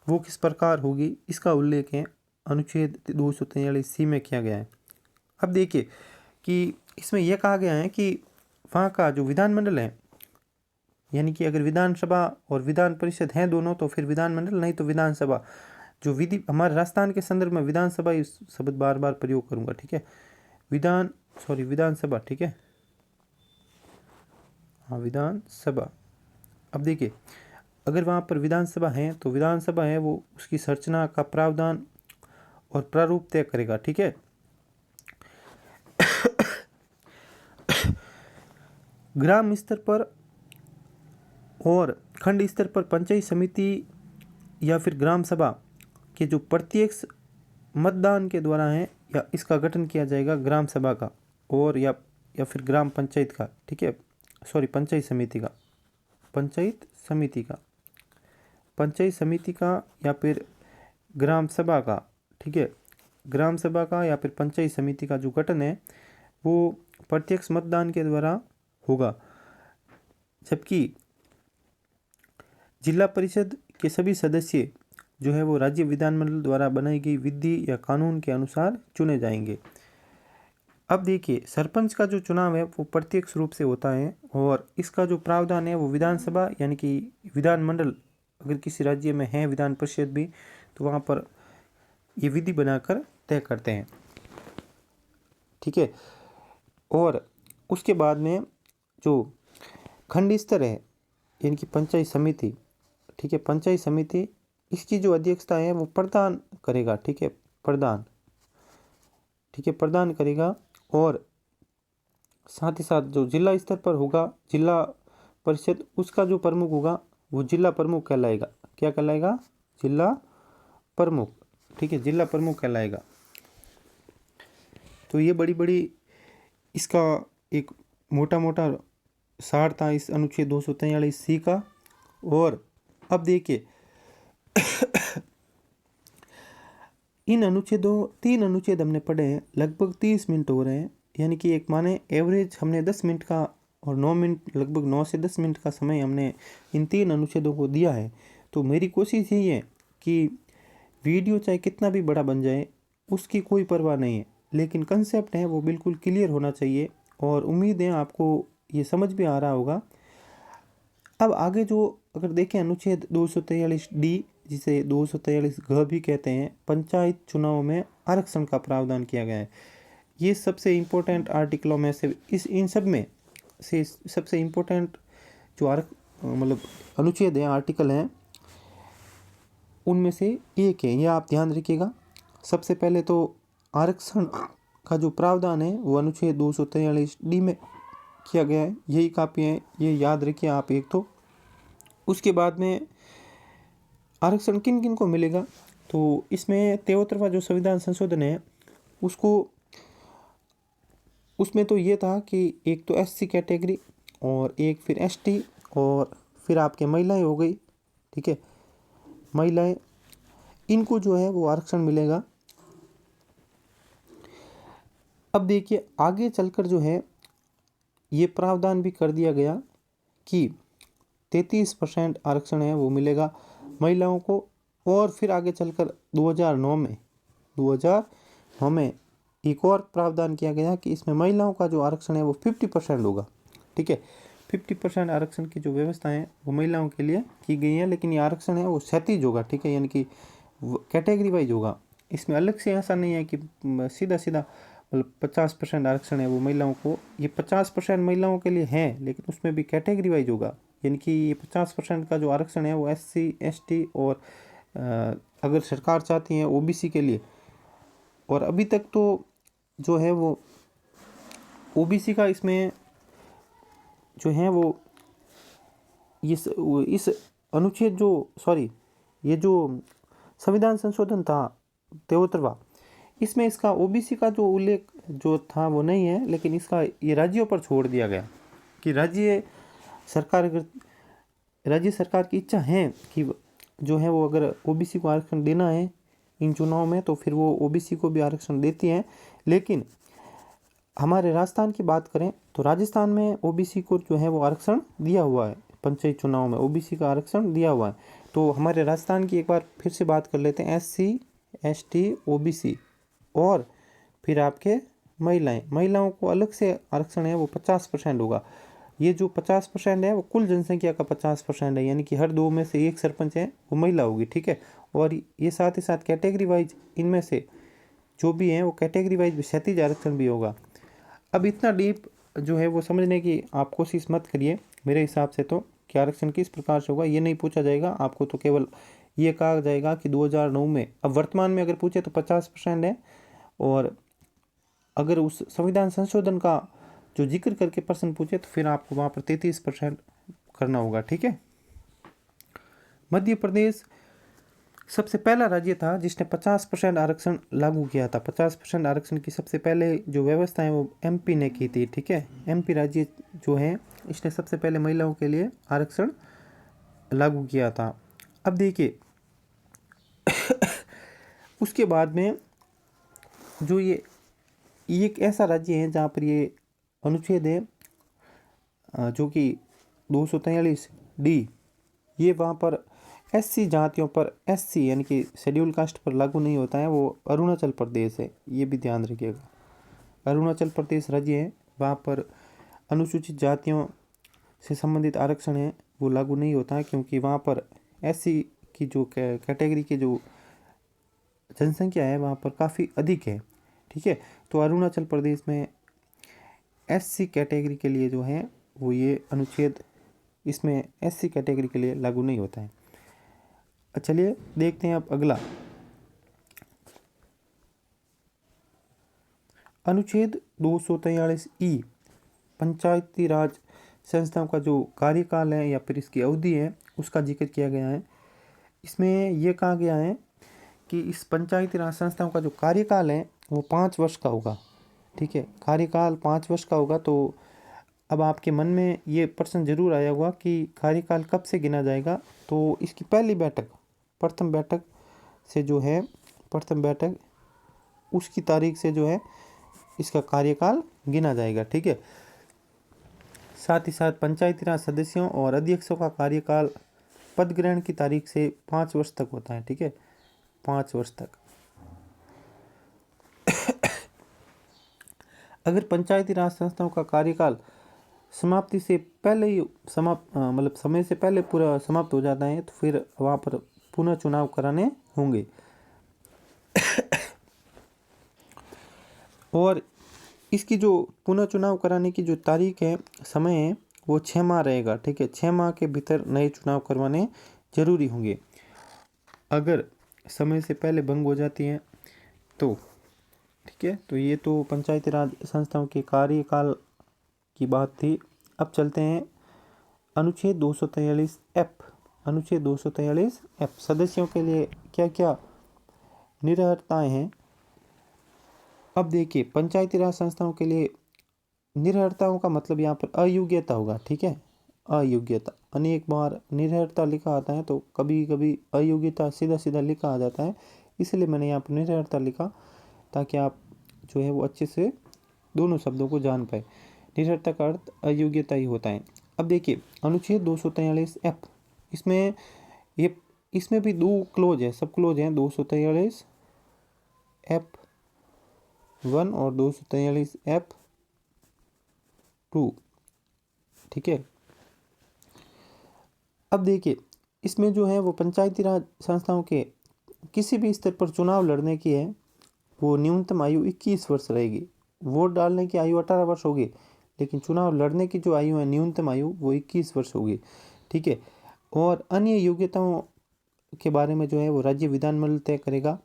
वो किस प्रकार होगी, इसका उल्लेख है अनुच्छेद 243 सी में किया गया है। अब देखिए कि इसमें यह कहा गया है कि वहाँ का जो विधानमंडल है, यानी कि अगर विधानसभा और विधान परिषद हैं दोनों तो फिर विधानमंडल, नहीं तो विधानसभा। जो विधि हमारे राजस्थान के संदर्भ में विधानसभा इस शब्द बार बार प्रयोग करूंगा। ठीक है। विधानसभा। ठीक है, हाँ विधानसभा। अब देखिए अगर वहाँ पर विधानसभा है तो विधानसभा है वो उसकी संरचना का प्रावधान और प्रारूप तय करेगा। ठीक है। ग्राम स्तर पर और खंड स्तर पर पंचायत समिति या फिर ग्राम सभा के जो प्रत्यक्ष मतदान के द्वारा है या इसका गठन किया जाएगा ग्राम सभा का और या फिर ग्राम पंचायत का। ठीक है, सॉरी पंचायत समिति का या फिर ग्राम सभा का। ठीक है, ग्राम सभा का या फिर पंचायत समिति का जो गठन है वो प्रत्यक्ष मतदान के द्वारा होगा, जबकि जिला परिषद के सभी सदस्य जो है वो राज्य विधानमंडल द्वारा बनाई गई विधि या कानून के अनुसार चुने जाएंगे। अब देखिए, सरपंच का जो चुनाव है वो प्रत्यक्ष रूप से होता है और इसका जो प्रावधान है वो विधानसभा यानी कि विधानमंडल, अगर किसी राज्य में है विधान परिषद भी, तो वहाँ पर ये विधि बनाकर तय करते हैं। ठीक है। और उसके बाद में जो खंड स्तर है यानी कि पंचायत समिति, ठीक है, पंचायत समिति, इसकी जो अध्यक्षता है वो प्रधान करेगा। ठीक है, प्रधान, ठीक है, प्रदान करेगा। और साथ ही साथ जो जिला स्तर पर होगा जिला परिषद, उसका जो प्रमुख होगा वो जिला प्रमुख कहलाएगा। क्या कहलाएगा? जिला प्रमुख। ठीक है, जिला प्रमुख कहलाएगा। तो ये बड़ी बड़ी इसका एक मोटा मोटा सार था इस अनुच्छेद 243C का। और अब देखिए इन अनुच्छेदों 3 अनुच्छेद हमने पढ़े हैं, लगभग 30 मिनट हो रहे हैं, यानी कि एक माने एवरेज हमने 10 मिनट का और 9 मिनट, लगभग 9 से 10 मिनट का समय हमने इन 3 अनुच्छेदों को दिया है। तो मेरी कोशिश यही है कि वीडियो चाहे कितना भी बड़ा बन जाए उसकी कोई परवाह नहीं है, लेकिन कंसेप्ट है वो बिल्कुल क्लियर होना चाहिए और उम्मीद है आपको ये समझ भी आ रहा होगा। अब आगे जो अगर देखें अनुच्छेद 243D, जिसे 243G भी कहते हैं, पंचायत चुनाव में आरक्षण का प्रावधान किया गया है। ये सबसे इम्पोर्टेंट आर्टिकलों में से इन सब में से सबसे इम्पोर्टेंट जो मतलब अनुच्छेद है, आर्टिकल हैं, उनमें से एक है। यह आप ध्यान रखिएगा। सबसे पहले तो आरक्षण का जो प्रावधान है वो अनुच्छेद 243D में किया गया है, यही काफ़ी है, ये याद रखिए आप एक तो। उसके बाद में आरक्षण किन किन को मिलेगा, तो इसमें 73वां जो संविधान संशोधन है उसमें तो ये था कि एक तो SC कैटेगरी और एक फिर ST और फिर आपके महिलाएं हो गई। ठीक है, महिलाएं, इनको जो है वो आरक्षण मिलेगा। अब देखिए आगे चलकर जो है ये प्रावधान भी कर दिया गया कि 33% आरक्षण है वो मिलेगा महिलाओं को। और फिर आगे चलकर 2009 में एक और प्रावधान किया गया कि इसमें महिलाओं का जो आरक्षण है वो 50% होगा। ठीक है, 50% आरक्षण की जो व्यवस्था है वो महिलाओं के लिए की गई है, लेकिन ये आरक्षण है वो क्षैतिज होगा। ठीक है, यानी कि कैटेगरी वाइज होगा। इसमें अलग से ऐसा नहीं है कि सीधा सीधा मतलब 50% आरक्षण है वो महिलाओं को, ये 50% महिलाओं के लिए है, लेकिन उसमें भी कैटेगरी वाइज होगा। यानी कि ये 50% का जो आरक्षण है वो SC ST और अगर सरकार चाहती है OBC के लिए। और अभी तक तो जो है वो OBC का इसमें जो है वो इस अनुच्छेद ये जो संविधान संशोधन था 73वां, इसमें इसका OBC का जो उल्लेख जो था वो नहीं है, लेकिन इसका ये राज्यों पर छोड़ दिया गया कि राज्य सरकार की इच्छा है कि जो है वो अगर OBC को आरक्षण देना है इन चुनाव में तो फिर वो OBC को भी आरक्षण देती हैं। लेकिन हमारे राजस्थान की बात करें तो राजस्थान में OBC को जो है वो आरक्षण दिया हुआ है, पंचायत चुनाव में OBC का आरक्षण दिया हुआ है। तो हमारे राजस्थान की एक बार फिर से बात कर लेते हैं, SC ST OBC और फिर आपके महिलाओं को अलग से आरक्षण है वो 50% होगा। ये जो 50% है वो कुल जनसंख्या का 50% है, यानी कि हर 2 में से 1 सरपंच है वो महिला होगी। ठीक है, और ये साथ ही साथ कैटेगरी वाइज इनमें से जो भी हैं वो कैटेगरी वाइज क्षैतिज आरक्षण भी होगा। अब इतना डीप जो है वो समझने की आप कोशिश मत करिए मेरे हिसाब से, तो कि आरक्षण किस प्रकार से होगा ये नहीं पूछा जाएगा आपको, तो केवल ये कहा जाएगा कि 2009 में, अब वर्तमान में अगर पूछे तो 50% है, और अगर उस संविधान संशोधन का जो जिक्र करके प्रश्न पूछे तो फिर आपको वहाँ पर 33% करना होगा। ठीक है, मध्य प्रदेश सबसे पहला राज्य था जिसने 50% आरक्षण लागू किया था। 50% आरक्षण की सबसे पहले जो व्यवस्था है वो MP ने की थी। ठीक है, MP राज्य जो है इसने सबसे पहले महिलाओं के लिए आरक्षण लागू किया था। अब देखिए उसके बाद में जो ये एक ऐसा राज्य है जहाँ पर ये अनुच्छेद है जो कि 243D, ये वहाँ पर एससी जातियों पर, एससी यानी कि शेड्यूल कास्ट पर लागू नहीं होता है, वो अरुणाचल प्रदेश है, ये भी ध्यान रखिएगा। अरुणाचल प्रदेश राज्य है, वहाँ पर अनुसूचित जातियों से संबंधित आरक्षण है वो लागू नहीं होता है, क्योंकि वहाँ पर एससी की जो कैटेगरी की जो जनसंख्या है वहाँ पर काफ़ी अधिक है। ठीक है, तो अरुणाचल प्रदेश में एससी कैटेगरी के लिए जो है वो ये अनुच्छेद इसमें एससी कैटेगरी के लिए लागू नहीं होता है। चलिए देखते हैं अब अगला अनुच्छेद 243 पंचायती राज संस्थाओं का जो कार्यकाल है या फिर इसकी अवधि है उसका जिक्र किया गया है। इसमें यह कहा गया है कि इस पंचायती राज संस्थाओं का जो कार्यकाल है वो 5 वर्ष का होगा। ठीक है, कार्यकाल 5 वर्ष का होगा। तो अब आपके मन में ये प्रश्न जरूर आया होगा कि कार्यकाल कब से गिना जाएगा। तो इसकी पहली बैठक, प्रथम बैठक से जो है, प्रथम बैठक उसकी तारीख से जो है इसका कार्यकाल गिना जाएगा। ठीक है, साथ ही साथ पंचायती राज सदस्यों और अध्यक्षों का कार्यकाल पद ग्रहण की तारीख से 5 वर्ष तक होता है। ठीक है, 5 वर्ष तक। अगर पंचायती राज संस्थाओं का कार्यकाल समाप्ति से पहले ही मतलब समय से पहले पूरा समाप्त हो जाता है तो फिर वहाँ पर पुनः चुनाव कराने होंगे। और इसकी जो पुनः चुनाव कराने की जो तारीख है, समय है, वो 6 माह रहेगा। ठीक है, 6 माह के भीतर नए चुनाव करवाने जरूरी होंगे। अगर समय से पहले भंग हो जाती हैं तो ठीक है। तो ये तो पंचायती राज संस्थाओं के कार्यकाल की बात थी। अब चलते हैं अनुच्छेद 243 एफ। अनुच्छेद 243 एफ सदस्यों के लिए क्या क्या निरर्हताएं हैं। अब देखिए, पंचायती राज संस्थाओं के लिए निरर्हताओं का मतलब यहाँ पर अयोग्यता होगा। ठीक है, अयोग्यता। अनेक बार निरर्हता लिखा आता है तो कभी कभी अयोग्यता सीधा सीधा लिखा आ जाता है, इसलिए मैंने यहाँ पर निरर्हता लिखा ताकि आप जो है वो अच्छे से दोनों शब्दों को जान पाए। निरर्हता का अर्थ अयोग्यता ही होता है। अब देखिए अनुच्छेद 243 एफ, इसमें भी 2 क्लोज है, सब क्लोज हैं। 243 एफ 1 और 243 एफ 2। ठीक है, अब देखिए इसमें जो है वो पंचायती राज संस्थाओं के किसी भी स्तर पर चुनाव लड़ने की है वो न्यूनतम आयु 21 वर्ष रहेगी। वोट डालने की आयु 18 वर्ष होगी, लेकिन चुनाव लड़ने की जो आयु है, न्यूनतम आयु, वो 21 वर्ष होगी। ठीक है, और अन्य योग्यताओं के बारे में जो है वो राज्य विधानमंडल तय करेगा।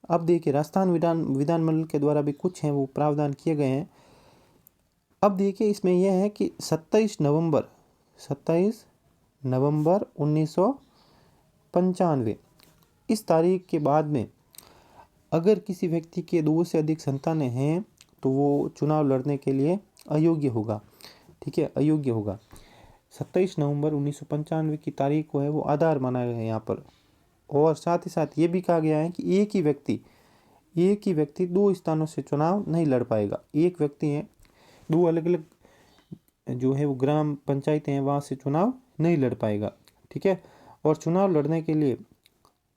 अब देखिए राजस्थान विधानमंडल के द्वारा भी कुछ हैं वो प्रावधान किए गए हैं। अब देखिए इसमें यह है कि 27 नवंबर 1995 इस तारीख के बाद में अगर किसी व्यक्ति के 2 से अधिक संतानें हैं तो वो चुनाव लड़ने के लिए अयोग्य होगा। ठीक है, अयोग्य होगा। 27 नवंबर 1995 की तारीख को है वो आधार माना गया है यहाँ पर। और साथ ही साथ ये भी कहा गया है कि एक ही व्यक्ति 2 स्थानों से चुनाव नहीं लड़ पाएगा। एक व्यक्ति है, 2 अलग अलग जो है वो ग्राम पंचायतें हैं वहाँ से चुनाव नहीं लड़ पाएगा। ठीक है, और चुनाव लड़ने के लिए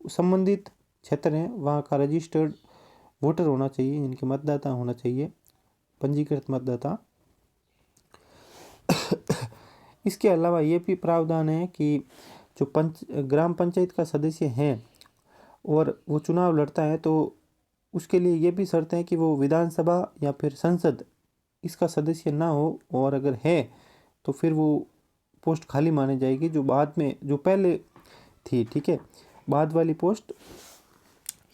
संबंधित क्षेत्र है वहाँ का रजिस्टर्ड वोटर होना चाहिए, इनके मतदाता होना चाहिए, पंजीकृत मतदाता। इसके अलावा ये भी प्रावधान है कि जो ग्राम पंचायत का सदस्य है और वो चुनाव लड़ता है तो उसके लिए ये भी शर्त है कि वो विधानसभा या फिर संसद इसका सदस्य ना हो, और अगर है तो फिर वो पोस्ट खाली मानी जाएगी जो पहले थी। ठीक है, बाद वाली पोस्ट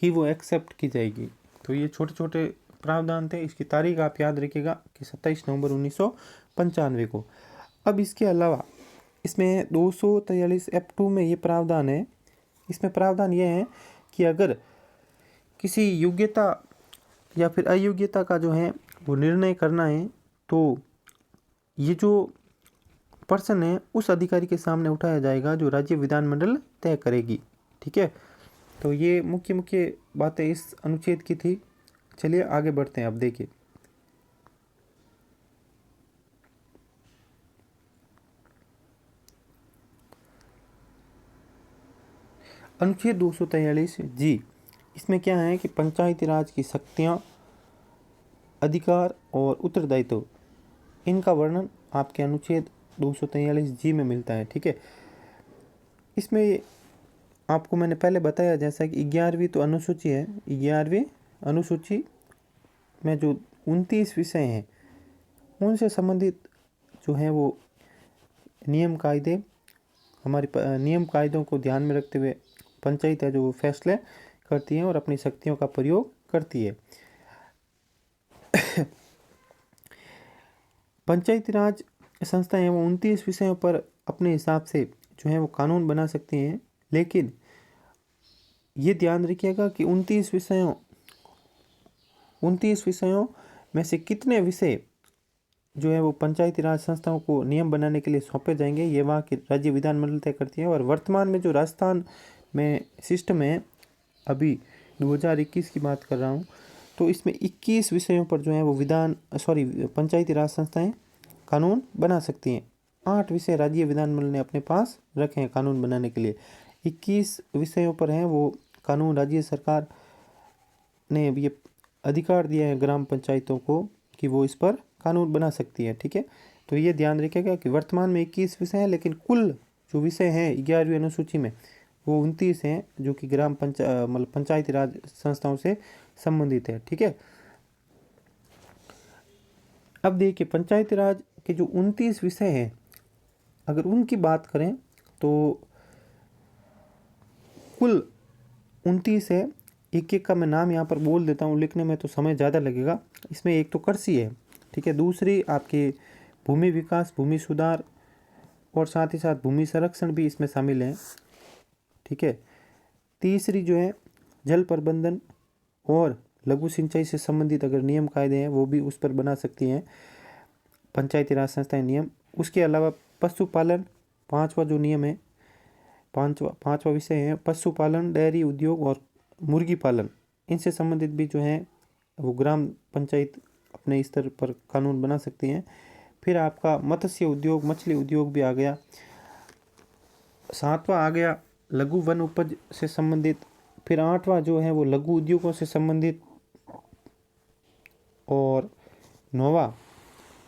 ही वो एक्सेप्ट की जाएगी। तो ये छोटे छोटे प्रावधान थे। इसकी तारीख आप याद रखिएगा कि 27 नवंबर 1995 को। अब इसके अलावा इसमें 243 F2 में ये प्रावधान है। इसमें प्रावधान ये है कि अगर किसी योग्यता या फिर अयोग्यता का जो है वो निर्णय करना है तो ये जो पर्सन है उस अधिकारी के सामने उठाया जाएगा जो राज्य विधानमंडल तय करेगी। ठीक है, तो ये मुख्य मुख्य बातें इस अनुच्छेद की थी। चलिए आगे बढ़ते हैं। अब देखिए अनुच्छेद 243 जी, इसमें क्या है कि पंचायती राज की शक्तियाँ, अधिकार और उत्तरदायित्व, इनका वर्णन आपके अनुच्छेद 243 जी में मिलता है। ठीक है, इसमें आपको मैंने पहले बताया जैसा कि 11वीं तो अनुसूची है, 11वीं अनुसूची में जो 29 विषय हैं उनसे संबंधित जो है वो नियम कायदे, हमारी नियम कायदों को ध्यान में रखते हुए पंचायत है जो वो फैसले करती है और अपनी शक्तियों का प्रयोग करती है। पंचायती राज संस्थाएं वो 29 विषयों पर अपने हिसाब से जो है वो कानून बना सकती हैं, लेकिन ये ध्यान रखिएगा कि 29 विषयों में से कितने विषय जो है वो पंचायती राज संस्थाओं को नियम बनाने के लिए सौंपे जाएंगे, ये वहाँ की राज्य विधानमंडल तय करती है। और वर्तमान में जो राजस्थान में सिस्टम है, अभी 2021 की बात कर रहा हूँ, तो इसमें 21 विषयों पर जो है वो पंचायती राज संस्थाएं कानून बना सकती हैं। 8 विषय राज्य विधानमंडल ने अपने पास रखे हैं कानून बनाने के लिए। 21 विषयों पर हैं वो कानून राज्य सरकार ने ये अधिकार दिया है ग्राम पंचायतों को कि वो इस पर कानून बना सकती है। ठीक है, तो ये ध्यान रखिएगा कि वर्तमान में 21 विषय हैं, लेकिन कुल जो विषय हैं 11वीं अनुसूची में वो 29 हैं जो कि पंचायती राज संस्थाओं से संबंधित है। ठीक है, अब देखिए पंचायती राज के जो 29 विषय हैं, अगर उनकी बात करें तो कुल 29 है। एक एक का मैं नाम यहाँ पर बोल देता हूँ, लिखने में तो समय ज़्यादा लगेगा। इसमें एक तो कृषि है, ठीक है, दूसरी आपके भूमि विकास, भूमि सुधार और साथ ही साथ भूमि संरक्षण भी इसमें शामिल है। ठीक है, तीसरी जो है जल प्रबंधन और लघु सिंचाई से संबंधित अगर नियम कायदे हैं वो भी उस पर बना सकती हैं पंचायती राज संस्थाएं नियम। उसके अलावा पशुपालन, पांचवा जो नियम है, पांचवा विषय है पशुपालन, डेयरी उद्योग और मुर्गी पालन, इनसे संबंधित भी जो है वो ग्राम पंचायत अपने स्तर पर कानून बना सकती हैं। फिर आपका मत्स्य उद्योग, मछली उद्योग भी आ गया। सातवां आ गया लघु वन उपज से संबंधित। फिर आठवां जो है वो लघु उद्योगों से संबंधित, और नौवां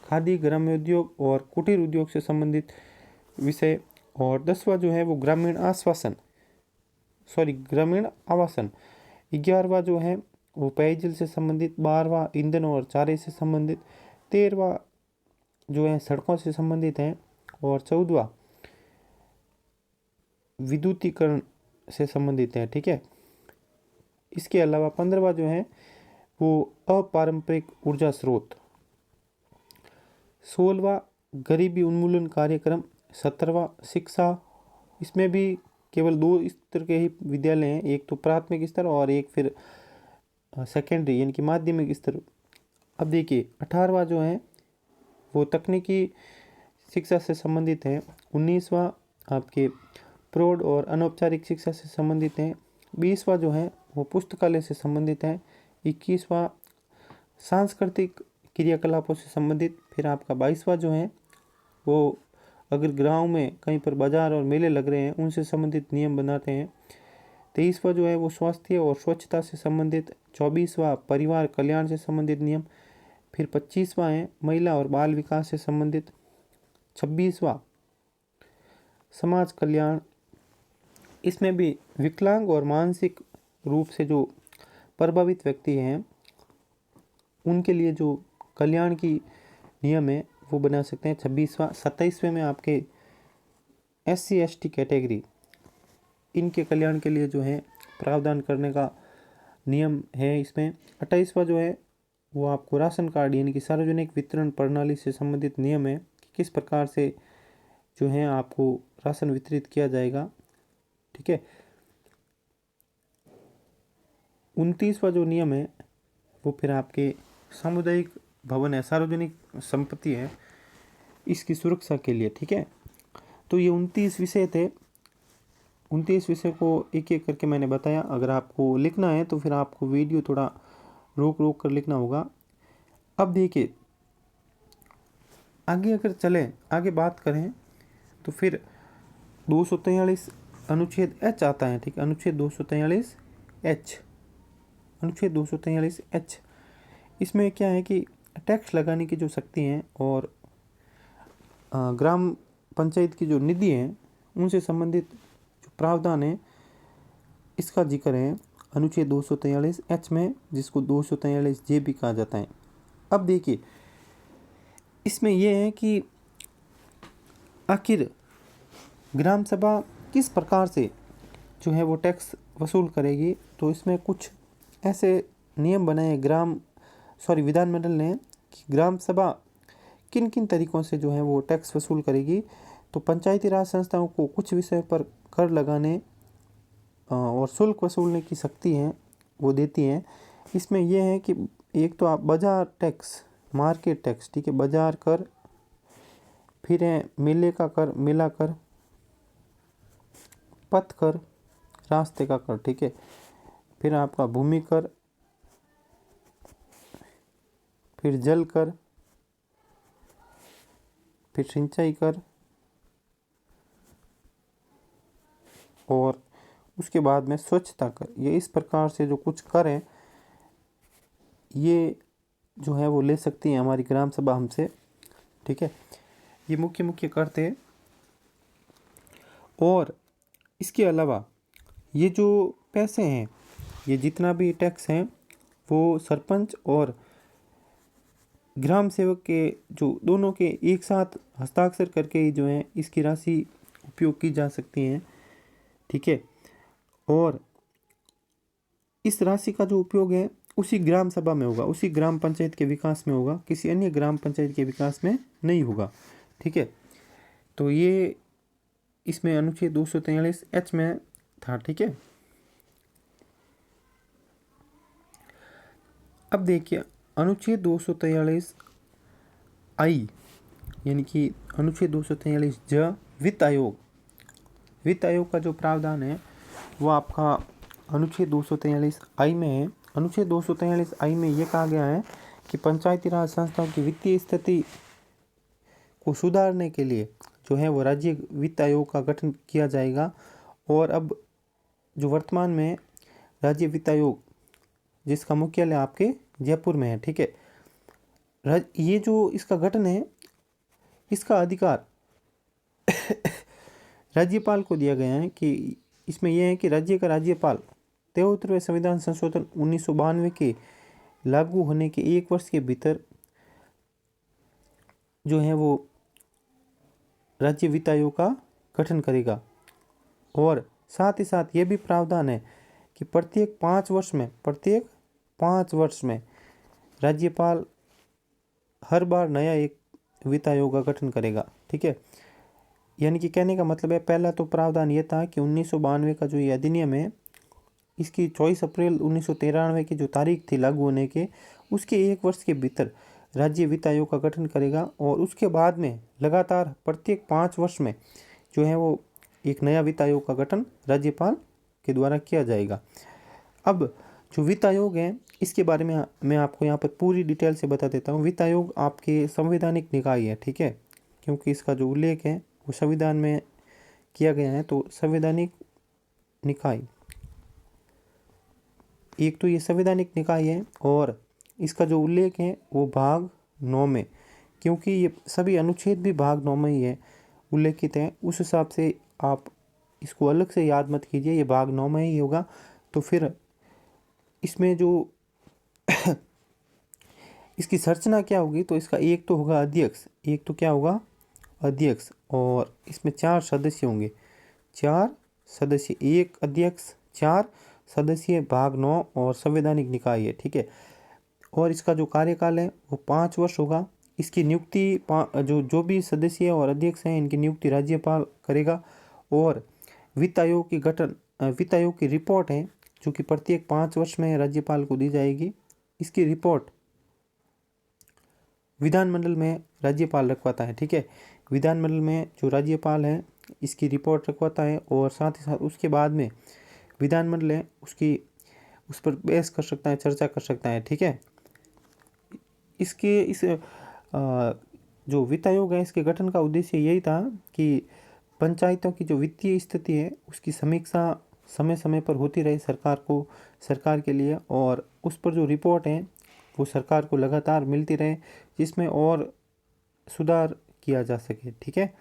खादी ग्राम्य उद्योग और कुटीर उद्योग से संबंधित विषय, और 10वां जो है वो ग्रामीण आवासन। 11वां जो है वो पेयजल से संबंधित। 12वां ईंधन और चारे से संबंधित। 13वां जो है सड़कों से संबंधित है। और 14वां विद्युतीकरण से संबंधित है। ठीक है, इसके अलावा 15वां जो है वो अपारंपरिक ऊर्जा स्रोत। 16वां गरीबी उन्मूलन कार्यक्रम। 17वां शिक्षा, इसमें भी केवल 2 स्तर के ही विद्यालय हैं, एक तो प्राथमिक स्तर और एक फिर सेकेंडरी यानी कि माध्यमिक स्तर। अब देखिए 18वां जो है वो तकनीकी शिक्षा से संबंधित है। 19वां आपके प्रौढ़ और अनौपचारिक शिक्षा से संबंधित है। 20वां जो है वो पुस्तकालय से संबंधित है। 21वां सांस्कृतिक क्रियाकलापों से संबंधित। फिर आपका 22वां जो है वो अगर गांव में कहीं पर बाजार और मेले लग रहे हैं उनसे संबंधित नियम बनाते हैं। 23वां जो है वो स्वास्थ्य और स्वच्छता से संबंधित। 24वां परिवार कल्याण से संबंधित नियम। फिर 25वां है महिला और बाल विकास से संबंधित। 26वां समाज कल्याण, इसमें भी विकलांग और मानसिक रूप से जो प्रभावित व्यक्ति हैं उनके लिए जो कल्याण की नियम है वो बना सकते हैं। 26वां। 27वें में आपके SC ST कैटेगरी, इनके कल्याण के लिए जो है प्रावधान करने का नियम है इसमें। 28वां जो है वो आपको राशन कार्ड यानी कि सार्वजनिक वितरण प्रणाली से संबंधित नियम है कि किस प्रकार से जो है आपको राशन वितरित किया जाएगा। ठीक है, 29वां जो नियम है वो फिर आपके सामुदायिक भवन है, सार्वजनिक संपत्ति है, इसकी सुरक्षा के लिए। ठीक है, तो ये 29 विषय थे। 29 विषय को एक एक करके मैंने बताया। अगर आपको लिखना है तो फिर आपको वीडियो थोड़ा रोक कर लिखना होगा। अब देखिए आगे अगर चलें, आगे बात करें तो फिर 243 अनुच्छेद एच आता है, ठीक है, अनुच्छेद 243 एच, अनुच्छेद 243 एच। इसमें क्या है कि टैक्स लगाने की जो शक्ति है और ग्राम पंचायत की जो निधि है उनसे संबंधित जो प्रावधान है इसका जिक्र है अनुच्छेद 243 एच में, जिसको 243 जे भी कहा जाता है। अब देखिए इसमें यह है कि आखिर ग्राम सभा किस प्रकार से जो है वो टैक्स वसूल करेगी। तो इसमें कुछ ऐसे नियम बनाए विधानमंडल ने कि ग्राम सभा किन किन तरीक़ों से जो है वो टैक्स वसूल करेगी। तो पंचायती राज संस्थाओं को कुछ विषय पर कर लगाने और शुल्क वसूलने की शक्ति है वो देती हैं। इसमें यह है कि एक तो आप बाजार टैक्स, मार्केट टैक्स, ठीक है, बाजार कर, फिर है मेले का कर, मेला कर, पथ कर, रास्ते का कर, ठीक है, फिर आपका भूमि कर, फिर जल कर, फिर सिंचाई कर, और उसके बाद में स्वच्छता कर। ये इस प्रकार से जो कुछ कर है ये जो है वो ले सकती है हमारी ग्राम सभा हमसे, ठीक है। ये मुख्य मुख्य कर थे। और इसके अलावा ये जो पैसे हैं, ये जितना भी टैक्स हैं वो सरपंच और ग्राम सेवक के जो दोनों के एक साथ हस्ताक्षर करके ही जो है इसकी राशि उपयोग की जा सकती हैं, ठीक है। और इस राशि का जो उपयोग है उसी ग्राम सभा में होगा, उसी ग्राम पंचायत के विकास में होगा, किसी अन्य ग्राम पंचायत के विकास में नहीं होगा, ठीक है। तो ये इसमें अनुच्छेद 243 एच में था, ठीक है। अब देखिए अनुच्छेद 243 आई यानी कि अनुच्छेद 243 ज वित्त आयोग, वित्त आयोग का जो प्रावधान है वो आपका अनुच्छेद 243 आई में है। अनुच्छेद 243 आई में ये कहा गया है कि पंचायती राज संस्थाओं की वित्तीय स्थिति को सुधारने के लिए जो है वो राज्य वित्त आयोग का गठन किया जाएगा। और अब जो वर्तमान में राज्य वित्त आयोग जिसका मुख्यालय आपके जयपुर में है, ठीक है, ये जो इसका गठन है इसका अधिकार राज्यपाल को दिया गया है कि इसमें यह है कि राज्य का राज्यपाल 73वें संविधान संशोधन 1992 के लागू होने के 1 वर्ष के भीतर जो है वो राज्य वित्त आयोग का गठन करेगा। और साथ ही साथ ये भी प्रावधान है कि प्रत्येक 5 वर्ष में राज्यपाल हर बार नया एक वित्त आयोग का गठन करेगा, ठीक है। यानी कि कहने का मतलब है पहला तो प्रावधान ये था कि 1992 का जो ये अधिनियम है इसकी 24 अप्रैल 1993 की जो तारीख थी लागू होने के, उसके 1 वर्ष के भीतर राज्य वित्त आयोग का गठन करेगा। और उसके बाद में लगातार प्रत्येक 5 वर्ष में जो है वो एक नया वित्त आयोग का गठन राज्यपाल के द्वारा किया जाएगा। अब जो वित्त आयोग है इसके बारे में मैं आपको यहाँ पर पूरी डिटेल से बता देता हूँ। वित्त आयोग आपके संवैधानिक निकाय है, ठीक है, क्योंकि इसका जो उल्लेख है वो संविधान में किया गया है। तो संवैधानिक निकाय, एक तो ये संवैधानिक निकाय है और इसका जो उल्लेख है वो भाग 9 में, क्योंकि ये सभी अनुच्छेद भी भाग 9 में ही है उल्लेखित है, उस हिसाब से आप इसको अलग से याद मत कीजिए, ये भाग 9 में ही होगा। तो फिर इसमें जो इसकी संरचना क्या होगी, तो इसका एक तो होगा अध्यक्ष, एक तो क्या होगा अध्यक्ष, और इसमें 4 सदस्य होंगे, 4 सदस्य, एक अध्यक्ष, 4 सदस्य, भाग 9 और संवैधानिक निकाय है, ठीक है। और इसका जो कार्यकाल है वो 5 वर्ष होगा। इसकी नियुक्ति जो भी सदस्य और अध्यक्ष हैं इनकी नियुक्ति राज्यपाल करेगा। और वित्त आयोग की रिपोर्ट है जो कि प्रत्येक 5 वर्ष में राज्यपाल को दी जाएगी। इसकी रिपोर्ट विधानमंडल में राज्यपाल रखवाता है, ठीक है। विधानमंडल में जो राज्यपाल है इसकी रिपोर्ट रखवाता है और साथ ही साथ उसके बाद में विधानमंडल है उस पर बहस कर सकता है, चर्चा कर सकता है, ठीक है। इस जो वित्त आयोग है इसके गठन का उद्देश्य यही था कि पंचायतों की जो वित्तीय स्थिति है उसकी समीक्षा समय समय पर होती रहे सरकार के लिए, और उस पर जो रिपोर्ट है वो सरकार को लगातार मिलती रहे, जिसमें और सुधार किया जा सके। ठीक है।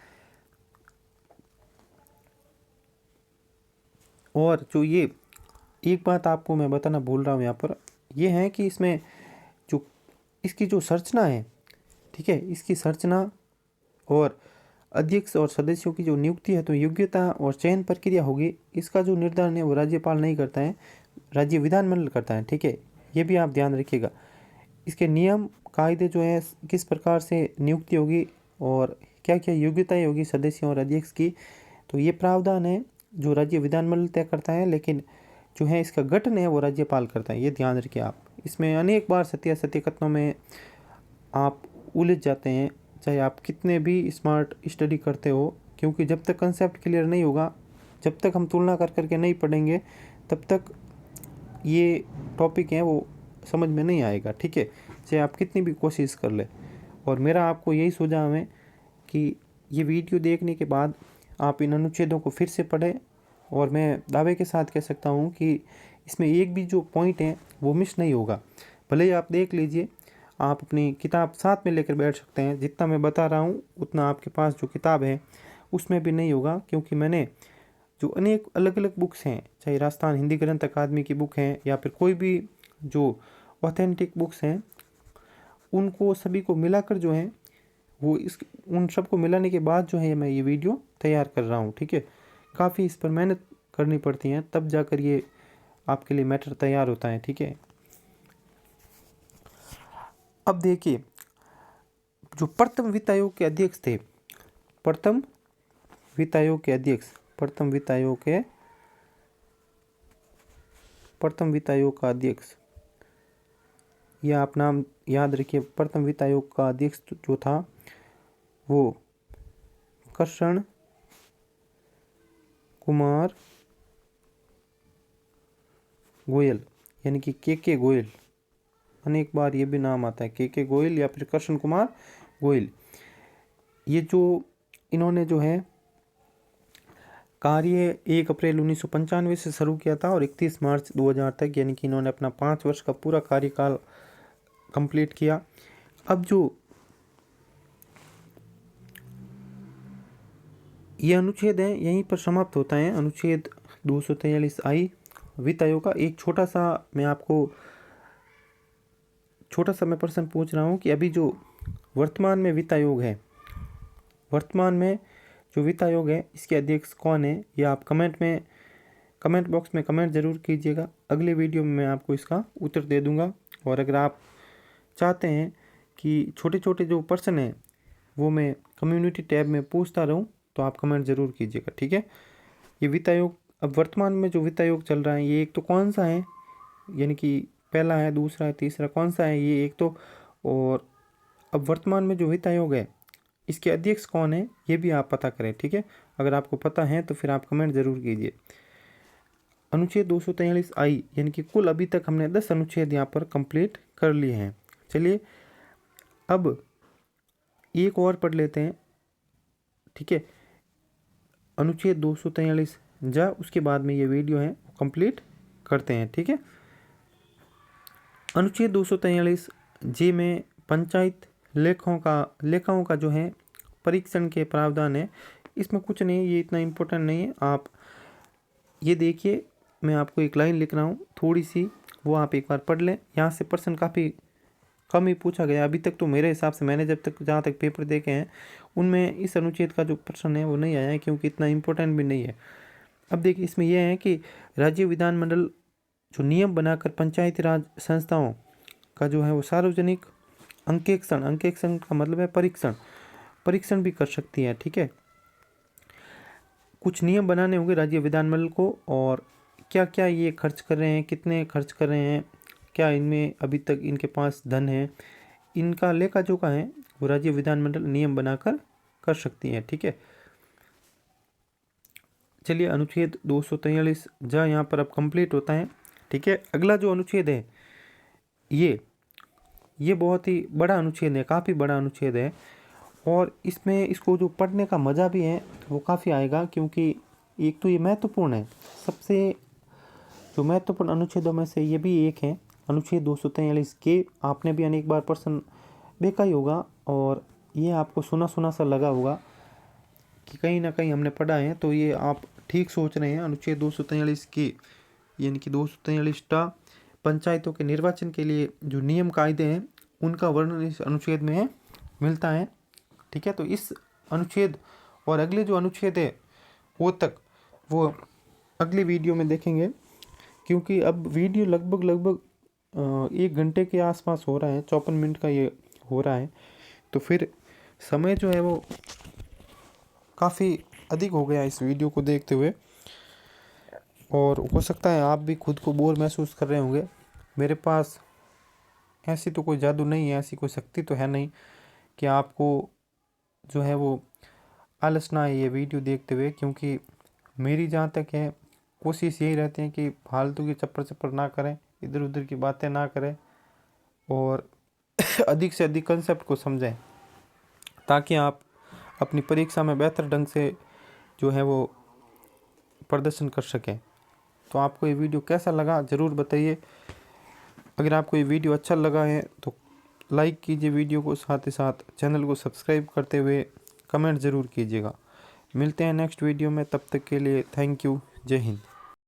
और जो ये एक बात आपको मैं बताना भूल रहा हूँ यहाँ पर, ये है कि इसमें जो इसकी जो संरचना है, ठीक है, इसकी संरचना और अध्यक्ष और सदस्यों की जो नियुक्ति है, तो योग्यता और चयन प्रक्रिया होगी, इसका जो निर्धारण है वो राज्यपाल नहीं करता है, राज्य विधानमंडल करता है। ठीक है, ये भी आप ध्यान रखिएगा। इसके नियम कायदे जो है, किस प्रकार से नियुक्ति होगी और क्या क्या योग्यताएं होगी सदस्यों और अध्यक्ष की, तो ये प्रावधान है जो राज्य विधानमंडल तय करता है, लेकिन जो है इसका गठन है वो राज्यपाल करता है। ये ध्यान रखिए आप। इसमें अनेक बार सत्यासत्य कथनों में आप उलझ जाते हैं, चाहे आप कितने भी स्मार्ट स्टडी करते हो, क्योंकि जब तक कंसेप्ट क्लियर नहीं होगा, जब तक हम तुलना कर करके नहीं पढ़ेंगे, तब तक ये टॉपिक है वो समझ में नहीं आएगा। ठीक है, चाहे आप कितनी भी कोशिश कर ले। और मेरा आपको यही सुझाव है कि ये वीडियो देखने के बाद आप इन अनुच्छेदों को फिर से पढ़ें, और मैं दावे के साथ कह सकता हूँ कि इसमें एक भी जो पॉइंट है वो मिस नहीं होगा। भले ही आप देख लीजिए, आप अपनी किताब साथ में लेकर बैठ सकते हैं, जितना मैं बता रहा हूँ उतना आपके पास जो किताब है उसमें भी नहीं होगा, क्योंकि मैंने जो अनेक अलग अलग बुक्स हैं, चाहे राजस्थान हिंदी ग्रंथ अकादमी की बुक हैं या फिर कोई भी जो ऑथेंटिक बुक्स हैं, उनको सभी को मिलाकर जो है वो उन सबको मिलाने के बाद जो है मैं ये वीडियो तैयार कर रहा हूँ। ठीक है, काफ़ी इस पर मेहनत करनी पड़ती है, तब जाकर ये आपके लिए मैटर तैयार होता है। ठीक है, अब देखिए, जो प्रथम वित्त आयोग के अध्यक्ष थे, प्रथम वित्त आयोग के अध्यक्ष, प्रथम वित्त आयोग का अध्यक्ष, यह आप नाम याद रखिए। प्रथम वित्त आयोग का अध्यक्ष जो था वो कृष्ण कुमार गोयल, यानी कि के गोयल, अनेक बार ये भी नाम आता है, के गोयल या फिर कृष्ण कुमार गोयल। ये जो इन्होंने जो है कार्य 1 अप्रैल 1995 से शुरू किया था और 31 मार्च 2000 तक, यानी कि इन्होंने अपना 5 वर्ष का पूरा कार्यकाल कंप्लीट किया। अब जो ये अनुच्छेद है यहीं पर समाप्त होता है, अनुच्छेद 243 वित्त आयोग का। एक छोटा सा मैं प्रश्न पूछ रहा हूँ कि अभी जो वर्तमान में वित्त आयोग है, वर्तमान में जो वित्त आयोग है इसके अध्यक्ष कौन है, ये आप कमेंट बॉक्स में कमेंट ज़रूर कीजिएगा। अगले वीडियो में मैं आपको इसका उत्तर दे दूंगा। और अगर आप चाहते हैं कि छोटे छोटे जो प्रश्न हैं वो मैं कम्युनिटी टैब में पूछता रहूं, तो आप कमेंट ज़रूर कीजिएगा। ठीक है, ये वित्त आयोग, अब वर्तमान में जो वित्त आयोग चल रहा है, ये एक तो कौन सा है, यानी कि पहला है, दूसरा है, तीसरा कौन सा है, ये एक तो। और अब वर्तमान में जो वित्त आयोग है इसके अध्यक्ष कौन है, ये भी आप पता करें। ठीक है, अगर आपको पता है तो फिर आप कमेंट ज़रूर कीजिए। अनुच्छेद 243 यानी कि कुल अभी तक हमने 10 अनुच्छेद यहाँ पर कंप्लीट कर लिए हैं। चलिए अब एक और पढ़ लेते हैं। ठीक है, अनुच्छेद 243 उसके बाद में ये वीडियो है कंप्लीट करते हैं। ठीक है, अनुच्छेद 243 में पंचायत लेखाओं का जो है परीक्षण के प्रावधान है। इसमें कुछ नहीं, ये इतना इम्पोर्टेंट नहीं है। आप ये देखिए, मैं आपको एक लाइन लिख रहा हूँ थोड़ी सी, वो आप एक बार पढ़ लें। यहाँ से प्रश्न काफ़ी कम ही पूछा गया अभी तक, तो मेरे हिसाब से मैंने जहाँ तक पेपर देखे हैं उनमें इस अनुच्छेद का जो प्रश्न है वो नहीं आया है, क्योंकि इतना इम्पोर्टेंट भी नहीं है। अब देखिए, इसमें यह है कि राज्य विधानमंडल जो नियम बनाकर पंचायती राज संस्थाओं का जो है वो सार्वजनिक अंकेक्षण का मतलब है परीक्षण भी कर सकती है। ठीक है, कुछ नियम बनाने होंगे राज्य विधानमंडल को, और क्या क्या ये खर्च कर रहे हैं, कितने खर्च कर रहे हैं, क्या इनमें अभी तक इनके पास धन है, इनका लेखा जोखा है वो राज्य विधानमंडल नियम बनाकर कर सकती है। ठीक है, चलिए अनुच्छेद 243 यहाँ पर अब कंप्लीट होता है। ठीक है, अगला जो अनुच्छेद है ये बहुत ही बड़ा अनुच्छेद है, काफ़ी बड़ा अनुच्छेद है, और इसमें इसको जो पढ़ने का मज़ा भी है वो काफ़ी आएगा, क्योंकि एक तो ये महत्वपूर्ण है। सबसे जो महत्वपूर्ण अनुच्छेदों में से ये भी एक है, अनुच्छेद 243 के आपने भी अनेक बार प्रश्न देखा ही होगा और ये आपको सुना सुना सा लगा होगा कि कहीं ना कहीं हमने पढ़ा है। तो ये आप ठीक सोच रहे हैं। अनुच्छेद 243 के यानी कि 243 पंचायतों के निर्वाचन के लिए जो नियम कायदे हैं उनका वर्णन इस अनुच्छेद में मिलता है। ठीक है, तो इस अनुच्छेद और अगले जो अनुच्छेद है वो अगली वीडियो में देखेंगे, क्योंकि अब वीडियो लगभग 1 घंटे के आसपास हो रहा है, 54 मिनट का ये हो रहा है। तो फिर समय जो है वो काफ़ी अधिक हो गया इस वीडियो को देखते हुए, और हो सकता है आप भी खुद को बोर महसूस कर रहे होंगे। मेरे पास ऐसी तो कोई जादू नहीं है, ऐसी कोई शक्ति तो है नहीं कि आपको जो है वो आलस ना आए ये वीडियो देखते हुए, क्योंकि मेरी जहाँ तक है कोशिश यही रहती है कि फालतू की चप्पर ना करें, इधर उधर की बातें ना करें और अधिक से अधिक कंसेप्ट को समझें, ताकि आप अपनी परीक्षा में बेहतर ढंग से जो है वो प्रदर्शन कर सकें। तो आपको ये वीडियो कैसा लगा ज़रूर बताइए। अगर आपको ये वीडियो अच्छा लगा है तो लाइक कीजिए वीडियो को, साथ ही साथ चैनल को सब्सक्राइब करते हुए कमेंट ज़रूर कीजिएगा। मिलते हैं नेक्स्ट वीडियो में, तब तक के लिए थैंक यू। जय हिंद।